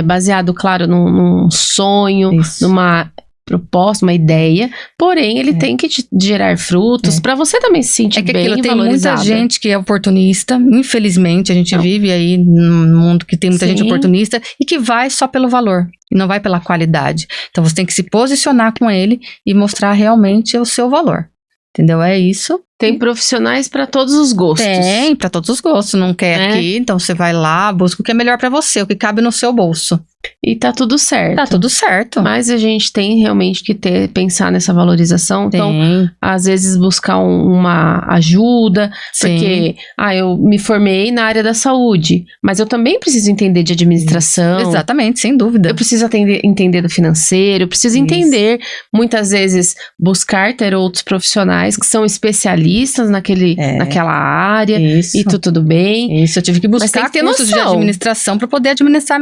baseado, claro, num sonho, numa proposta, uma ideia, porém ele tem que gerar frutos para você também se sentir bem valorizado. Tem muita gente que é oportunista, infelizmente a gente vive aí num mundo que tem muita gente oportunista e que vai só pelo valor e não vai pela qualidade. Então você tem que se posicionar com ele e mostrar realmente o seu valor. Entendeu? É isso. Tem profissionais para todos os gostos. Tem, para todos os gostos. Não quer aqui, então você vai lá, busca o que é melhor para você, o que cabe no seu bolso. E tá tudo certo. Tá tudo certo. Mas a gente tem realmente que pensar nessa valorização. Então, às vezes buscar uma ajuda. Porque, eu me formei na área da saúde, mas eu também preciso entender de administração. Exatamente, sem dúvida. Eu preciso entender do financeiro, eu preciso entender, muitas vezes, buscar ter outros profissionais que são especialistas naquela área. Isso. E tudo bem. Isso, eu tive que buscar cursos de administração para poder administrar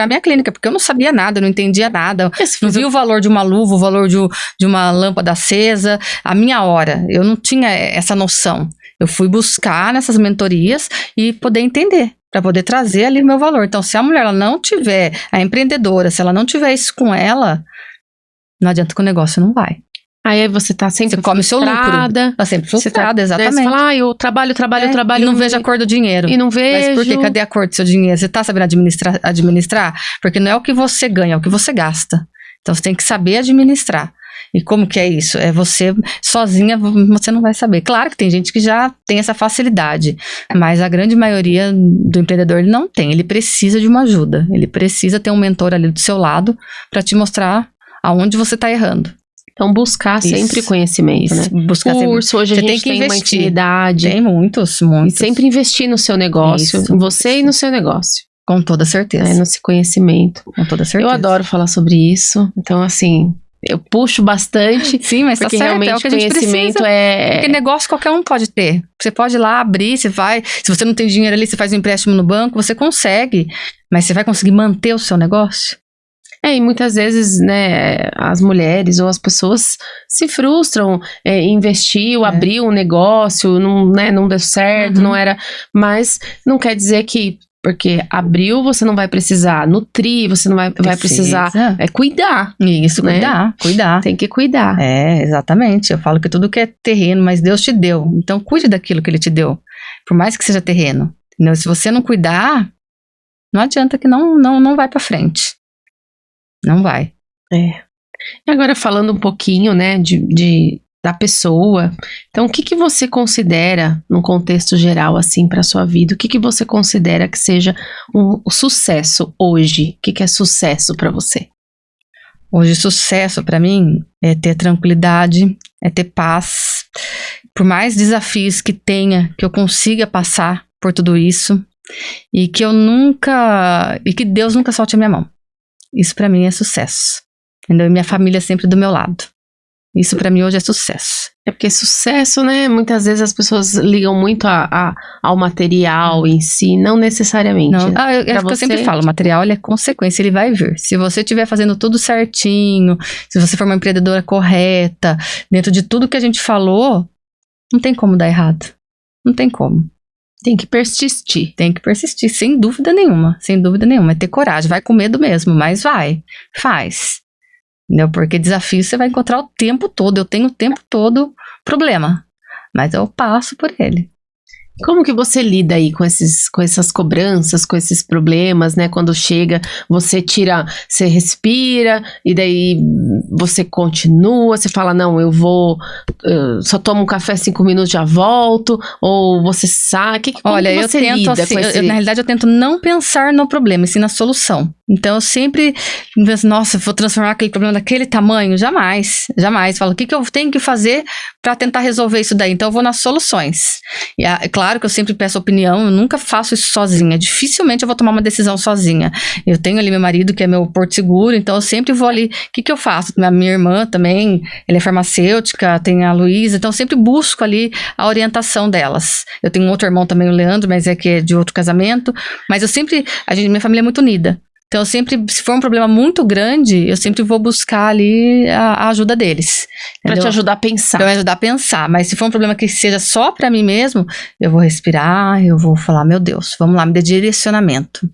minha clínica, porque eu não sabia nada, eu não entendia nada, não via o valor de uma luva, o valor de uma lâmpada acesa, a minha hora, eu não tinha essa noção. Eu fui buscar nessas mentorias e poder entender, para poder trazer ali o meu valor. Então, se a mulher ela não tiver, a empreendedora, se ela não tiver isso com ela, não adianta que o negócio não vai. Aí você tá sempre come seu lucro. Tá sempre frustrada, exatamente. Você fala, eu trabalho. E não vejo a cor do dinheiro. E não vejo. Mas por quê? Cadê a cor do seu dinheiro? Você tá sabendo administrar? Porque não é o que você ganha, é o que você gasta. Então você tem que saber administrar. E como que é isso? É você, sozinha, você não vai saber. Claro que tem gente que já tem essa facilidade, mas a grande maioria do empreendedor, ele não tem. Ele precisa de uma ajuda. Ele precisa ter um mentor ali do seu lado para te mostrar aonde você tá errando. Então, buscar sempre conhecimento, né? Buscar curso, hoje a gente tem uma infinidade. Tem muitos. E sempre investir no seu negócio, em você e no seu negócio. Com toda certeza. Nesse conhecimento. Com toda certeza. Eu adoro falar sobre isso. Então, assim, eu puxo bastante. Sim, mas porque tá certo, realmente é o que a gente conhecimento precisa. Porque negócio qualquer um pode ter. Você pode ir lá abrir, se você não tem dinheiro ali, você faz um empréstimo no banco, você consegue. Mas você vai conseguir manter o seu negócio? E muitas vezes, né, as mulheres ou as pessoas se frustram, investiu, abriu um negócio, não deu certo, não era, mas não quer dizer que porque abriu, você não vai precisar nutrir, você não vai precisar cuidar. Isso, né? cuidar. Tem que cuidar. Exatamente. Eu falo que tudo que é terreno, mas Deus te deu. Então, cuide daquilo que Ele te deu. Por mais que seja terreno. Entendeu? Se você não cuidar, não adianta que não vai pra frente. Não vai. E agora, falando um pouquinho, né, da pessoa. Então, o que você considera, num contexto geral, assim, para sua vida? O que você considera que seja um sucesso hoje? O que é sucesso para você? Hoje, sucesso para mim é ter tranquilidade, é ter paz. Por mais desafios que tenha, que eu consiga passar por tudo isso e que que Deus nunca solte a minha mão. Isso para mim é sucesso. Entendeu? E minha família sempre do meu lado. Isso pra mim hoje é sucesso. Porque sucesso, né? Muitas vezes as pessoas ligam muito ao material em si, não necessariamente. Não. É o que eu sempre falo, o material ele é consequência, ele vai vir. Se você estiver fazendo tudo certinho, se você for uma empreendedora correta, dentro de tudo que a gente falou, não tem como dar errado. Não tem como. Tem que persistir. Tem que persistir, sem dúvida nenhuma. Sem dúvida nenhuma. É ter coragem, vai com medo mesmo, mas vai. Faz. Entendeu? Porque desafio você vai encontrar o tempo todo. Eu tenho o tempo todo problema, mas eu passo por ele. Como que você lida aí com essas cobranças, com esses problemas, né? Quando chega, você respira e daí você continua, você fala, não, eu só tomo um café 5 minutos, já volto, ou você sai, Olha, eu tento assim, na realidade eu tento não pensar no problema, e sim na solução. Então eu sempre penso, nossa, vou transformar aquele problema daquele tamanho, jamais. Falo, o que eu tenho que fazer para tentar resolver isso daí? Então eu vou nas soluções. E claro que eu sempre peço opinião, eu nunca faço isso sozinha, dificilmente eu vou tomar uma decisão sozinha. Eu tenho ali meu marido, que é meu porto seguro, então eu sempre vou ali, o que eu faço? A minha irmã também, ela é farmacêutica, tem a Luísa, então eu sempre busco ali a orientação delas. Eu tenho um outro irmão também, o Leandro, mas que é de outro casamento, mas minha família é muito unida. Então, eu sempre, se for um problema muito grande, eu sempre vou buscar ali a ajuda deles. Pra te ajudar a pensar. Pra me ajudar a pensar. Mas se for um problema que seja só pra mim mesmo, eu vou respirar, eu vou falar, meu Deus, vamos lá, me dê direcionamento.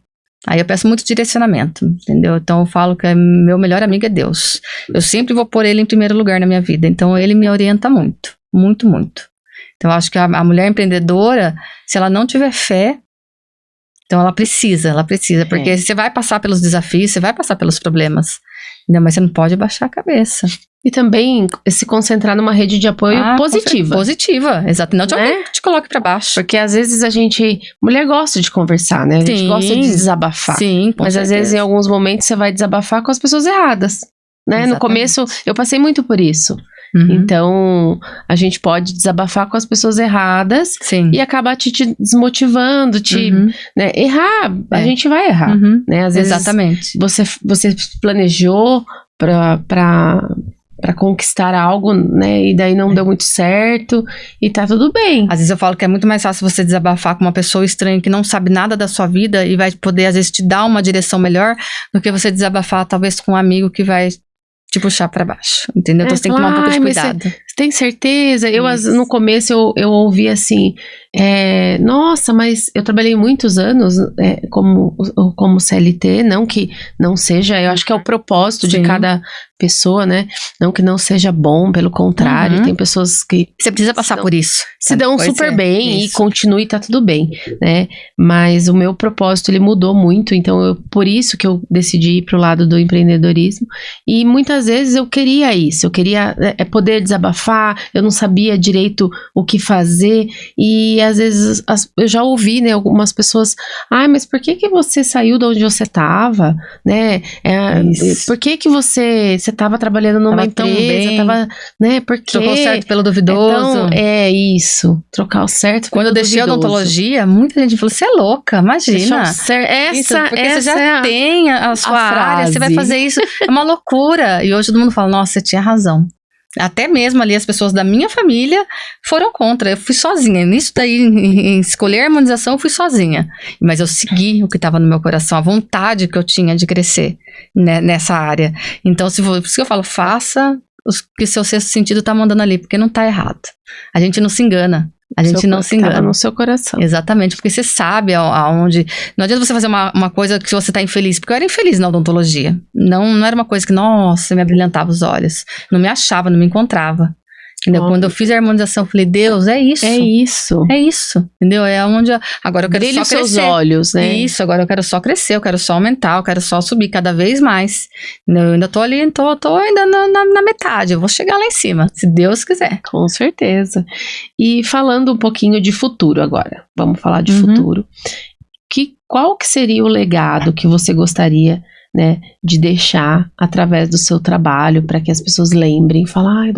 Aí eu peço muito direcionamento, entendeu? Então, eu falo que meu melhor amigo é Deus. Eu sempre vou pôr ele em primeiro lugar na minha vida. Então, ele me orienta muito, muito, muito. Então, eu acho que a mulher empreendedora, se ela não tiver fé, então ela precisa, porque você vai passar pelos desafios, você vai passar pelos problemas, entendeu? Mas você não pode baixar a cabeça. E também se concentrar numa rede de apoio positiva. Positiva, exato. Não te coloque pra baixo. Porque às vezes mulher gosta de conversar, né? A gente gosta de desabafar. Sim, mas certeza. Às vezes em alguns momentos você vai desabafar com as pessoas erradas, né? Exatamente. No começo eu passei muito por isso. Uhum. Então, a gente pode desabafar com as pessoas erradas. Sim. E acabar te desmotivando, né? Errar, a gente vai errar, né? Às vezes exatamente. Você planejou pra conquistar algo, né? E daí não deu muito certo e tá tudo bem. Às vezes eu falo que é muito mais fácil você desabafar com uma pessoa estranha que não sabe nada da sua vida e vai poder, às vezes, te dar uma direção melhor do que você desabafar, talvez, com um amigo que vai te puxar pra baixo, entendeu? Então você tem que tomar um pouco de cuidado. Você tem certeza? No começo eu ouvi assim, nossa, mas eu trabalhei muitos anos como CLT, não que não seja, eu acho que é o propósito de cada pessoa, né? Não que não seja bom, pelo contrário, tem pessoas que... Você precisa passar por isso. Se dão super bem e continue, tá tudo bem, né? Mas o meu propósito, ele mudou muito, então por isso que eu decidi ir pro lado do empreendedorismo, e muitas vezes eu queria isso, eu queria poder desabafar, eu não sabia direito o que fazer, e às vezes eu já ouvi, né, algumas pessoas, mas por que você saiu de onde você tava, né? Por que você tava trabalhando numa empresa, tava, né, porque... Trocou o certo pelo duvidoso. Então, isso, trocar o certo pelo duvidoso. Quando eu deixei a odontologia, muita gente falou, você é louca, imagina. Porque você já tem a sua área, você vai fazer isso, é uma loucura. E hoje todo mundo fala, nossa, você tinha razão. Até mesmo ali as pessoas da minha família foram contra. Eu fui sozinha. Nisso daí, em escolher a harmonização, eu fui sozinha. Mas eu segui o que estava no meu coração, a vontade que eu tinha de crescer, né, nessa área. Então, por isso que eu falo, faça o que seu sexto sentido tá mandando ali, porque não tá errado. A gente não se engana. A gente não se engana. No seu coração. Exatamente, porque você sabe aonde... Não adianta você fazer uma coisa que você tá infeliz, porque eu era infeliz na odontologia. Não era uma coisa que, nossa, me abrilhantava os olhos. Não me achava, não me encontrava. Entendeu? Quando eu fiz a harmonização, eu falei, Deus, é isso. É isso. É isso, entendeu? É onde... Agora eu quero Brilhe só crescer. os seus olhos, né? Isso, agora eu quero só crescer, eu quero só aumentar, eu quero só subir cada vez mais. Eu ainda tô ali, tô ainda na metade, eu vou chegar lá em cima, se Deus quiser. Com certeza. E falando um pouquinho de futuro agora, vamos falar de futuro. Qual que seria o legado que você gostaria, né, de deixar através do seu trabalho para que as pessoas lembrem, falar, ai,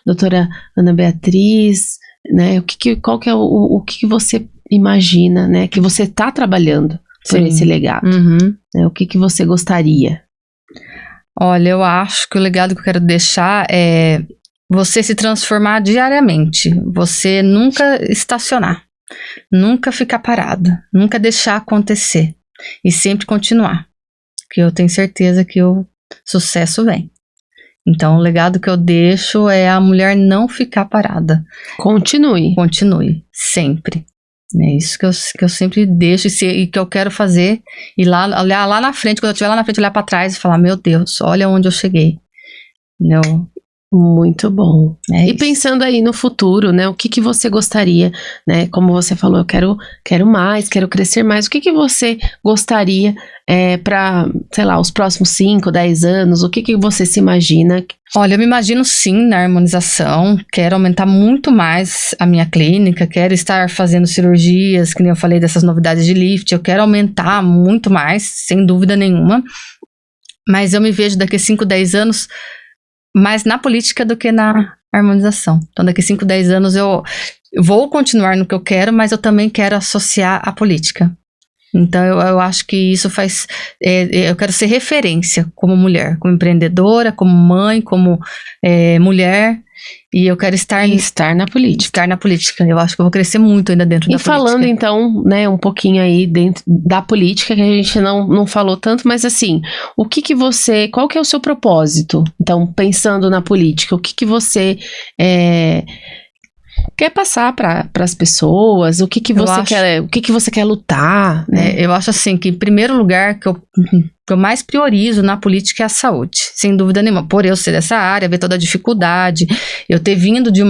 doutora Ana Beatriz, né, qual que é o que você imagina, né, que você está trabalhando por esse legado, né, o que você gostaria? Olha, eu acho que o legado que eu quero deixar é você se transformar diariamente, você nunca estacionar, nunca ficar parada, nunca deixar acontecer e sempre continuar. Que eu tenho certeza que o sucesso vem. Então, o legado que eu deixo é a mulher não ficar parada. Continue, sempre. É isso que eu sempre deixo e que eu quero fazer. E olhar lá na frente, quando eu estiver lá na frente, olhar para trás e falar, meu Deus, olha onde eu cheguei. Entendeu? Muito bom. É e isso. Pensando aí no futuro, né? O que você gostaria, né? Como você falou, eu quero mais, quero crescer mais. O que você gostaria para, sei lá, os próximos 5, 10 anos? O que você se imagina? Olha, eu me imagino sim na harmonização, quero aumentar muito mais a minha clínica, quero estar fazendo cirurgias, que nem eu falei dessas novidades de lift, eu quero aumentar muito mais, sem dúvida nenhuma, mas eu me vejo daqui a 5, 10 anos mais na política do que na harmonização. Então daqui a 5, 10 anos eu vou continuar no que eu quero, mas eu também quero associar a política. Então, eu acho que isso faz... eu quero ser referência como mulher, como empreendedora, como mãe, como mulher. E eu quero estar na política. Estar na política. Eu acho que eu vou crescer muito ainda dentro da política. E falando, então, né, um pouquinho aí dentro da política, que a gente não falou tanto, mas assim, qual que é o seu propósito? Então, pensando na política, o que você... quer passar para as pessoas, o que você quer lutar, né? Eu acho assim que, em primeiro lugar, que eu mais priorizo na política é a saúde, sem dúvida nenhuma, por eu ser dessa área, ver toda a dificuldade, eu ter vindo de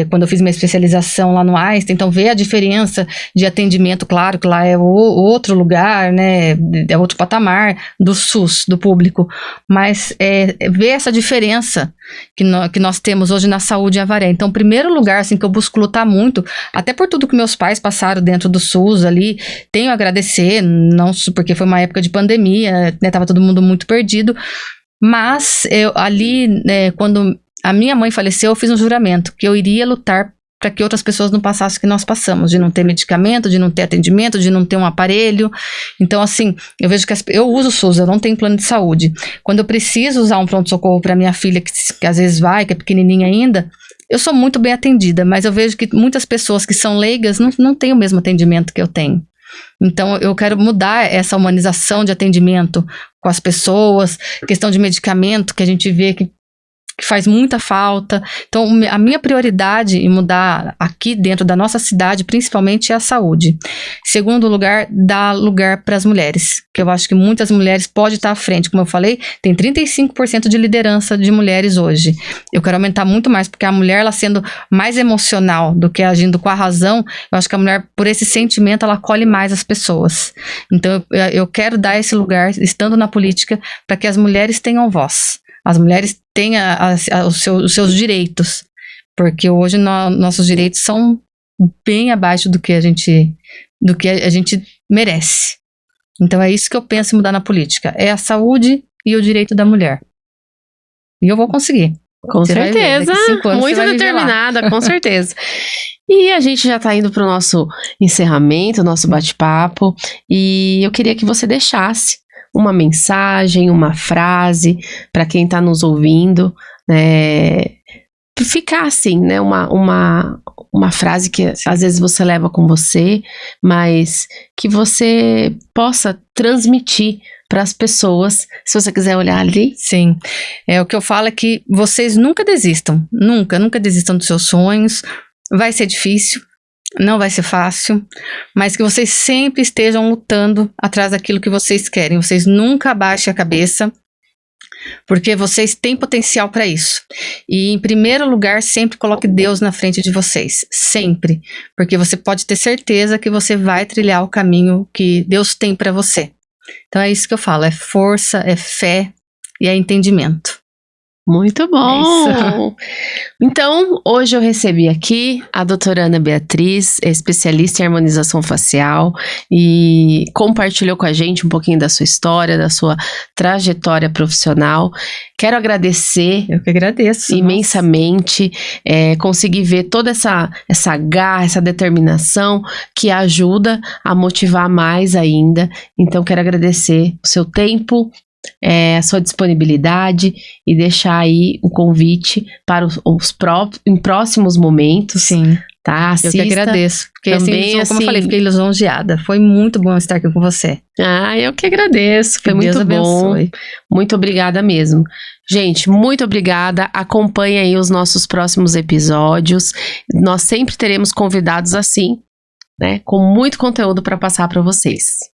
quando eu fiz minha especialização lá no Einstein, então ver a diferença de atendimento, claro que lá é outro lugar, né, é outro patamar do SUS, do público, mas ver essa diferença que nós temos hoje na saúde em Avaré. Então, em primeiro lugar, assim, que eu busco lutar muito, até por tudo que meus pais passaram dentro do SUS ali, tenho a agradecer, não porque foi uma época de pandemia, né, tava todo mundo muito perdido, mas eu ali, quando a minha mãe faleceu, eu fiz um juramento que eu iria lutar para que outras pessoas não passassem o que nós passamos, de não ter medicamento, de não ter atendimento, de não ter um aparelho. Então, assim, eu vejo que eu uso o SUS, eu não tenho plano de saúde. Quando eu preciso usar um pronto-socorro para minha filha, que às vezes vai, que é pequenininha ainda, eu sou muito bem atendida, mas eu vejo que muitas pessoas que são leigas não têm o mesmo atendimento que eu tenho. Então, eu quero mudar essa humanização de atendimento com as pessoas, questão de medicamento, que a gente vê que faz muita falta. Então, a minha prioridade em mudar aqui dentro da nossa cidade, principalmente, é a saúde. Segundo lugar, dar lugar para as mulheres, que eu acho que muitas mulheres podem estar à frente. Como eu falei, tem 35% de liderança de mulheres hoje. Eu quero aumentar muito mais, porque a mulher, ela sendo mais emocional do que agindo com a razão, eu acho que a mulher, por esse sentimento, ela acolhe mais as pessoas. Então, eu quero dar esse lugar, estando na política, para que as mulheres tenham voz. As mulheres têm os seus direitos, porque hoje nossos direitos são bem abaixo do que a gente merece. Então é isso que eu penso em mudar na política, é a saúde e o direito da mulher. E eu vou conseguir. Com certeza, muito determinada, com certeza. E a gente já está indo para o nosso encerramento, nosso bate-papo, e eu queria que você deixasse uma mensagem, uma frase para quem está nos ouvindo ficar assim, né? Uma frase que às vezes você leva com você, mas que você possa transmitir para as pessoas, se você quiser olhar ali. Sim, o que eu falo é que vocês nunca desistam, nunca desistam dos seus sonhos. Vai ser difícil, não vai ser fácil, mas que vocês sempre estejam lutando atrás daquilo que vocês querem. Vocês nunca abaixem a cabeça, porque vocês têm potencial para isso. E em primeiro lugar, sempre coloque Deus na frente de vocês, sempre, porque você pode ter certeza que você vai trilhar o caminho que Deus tem para você. Então é isso que eu falo, é força, é fé e é entendimento. Muito bom! Então, hoje eu recebi aqui a doutora Ana Beatriz, especialista em harmonização facial, e compartilhou com a gente um pouquinho da sua história, da sua trajetória profissional. Quero agradecer. Eu que agradeço. Imensamente. Conseguir ver toda essa garra, essa determinação que ajuda a motivar mais ainda. Então, quero agradecer o seu tempo, a sua disponibilidade e deixar aí o convite para em próximos momentos. Sim. Tá? Assista. Eu que agradeço. Porque também, como eu falei, fiquei lisonjeada. Foi muito bom estar aqui com você. Eu que agradeço. Foi muito Deus bom. Abençoe. Muito obrigada mesmo. Gente, muito obrigada. Acompanhe aí os nossos próximos episódios. Nós sempre teremos convidados assim, né? Com muito conteúdo para passar para vocês.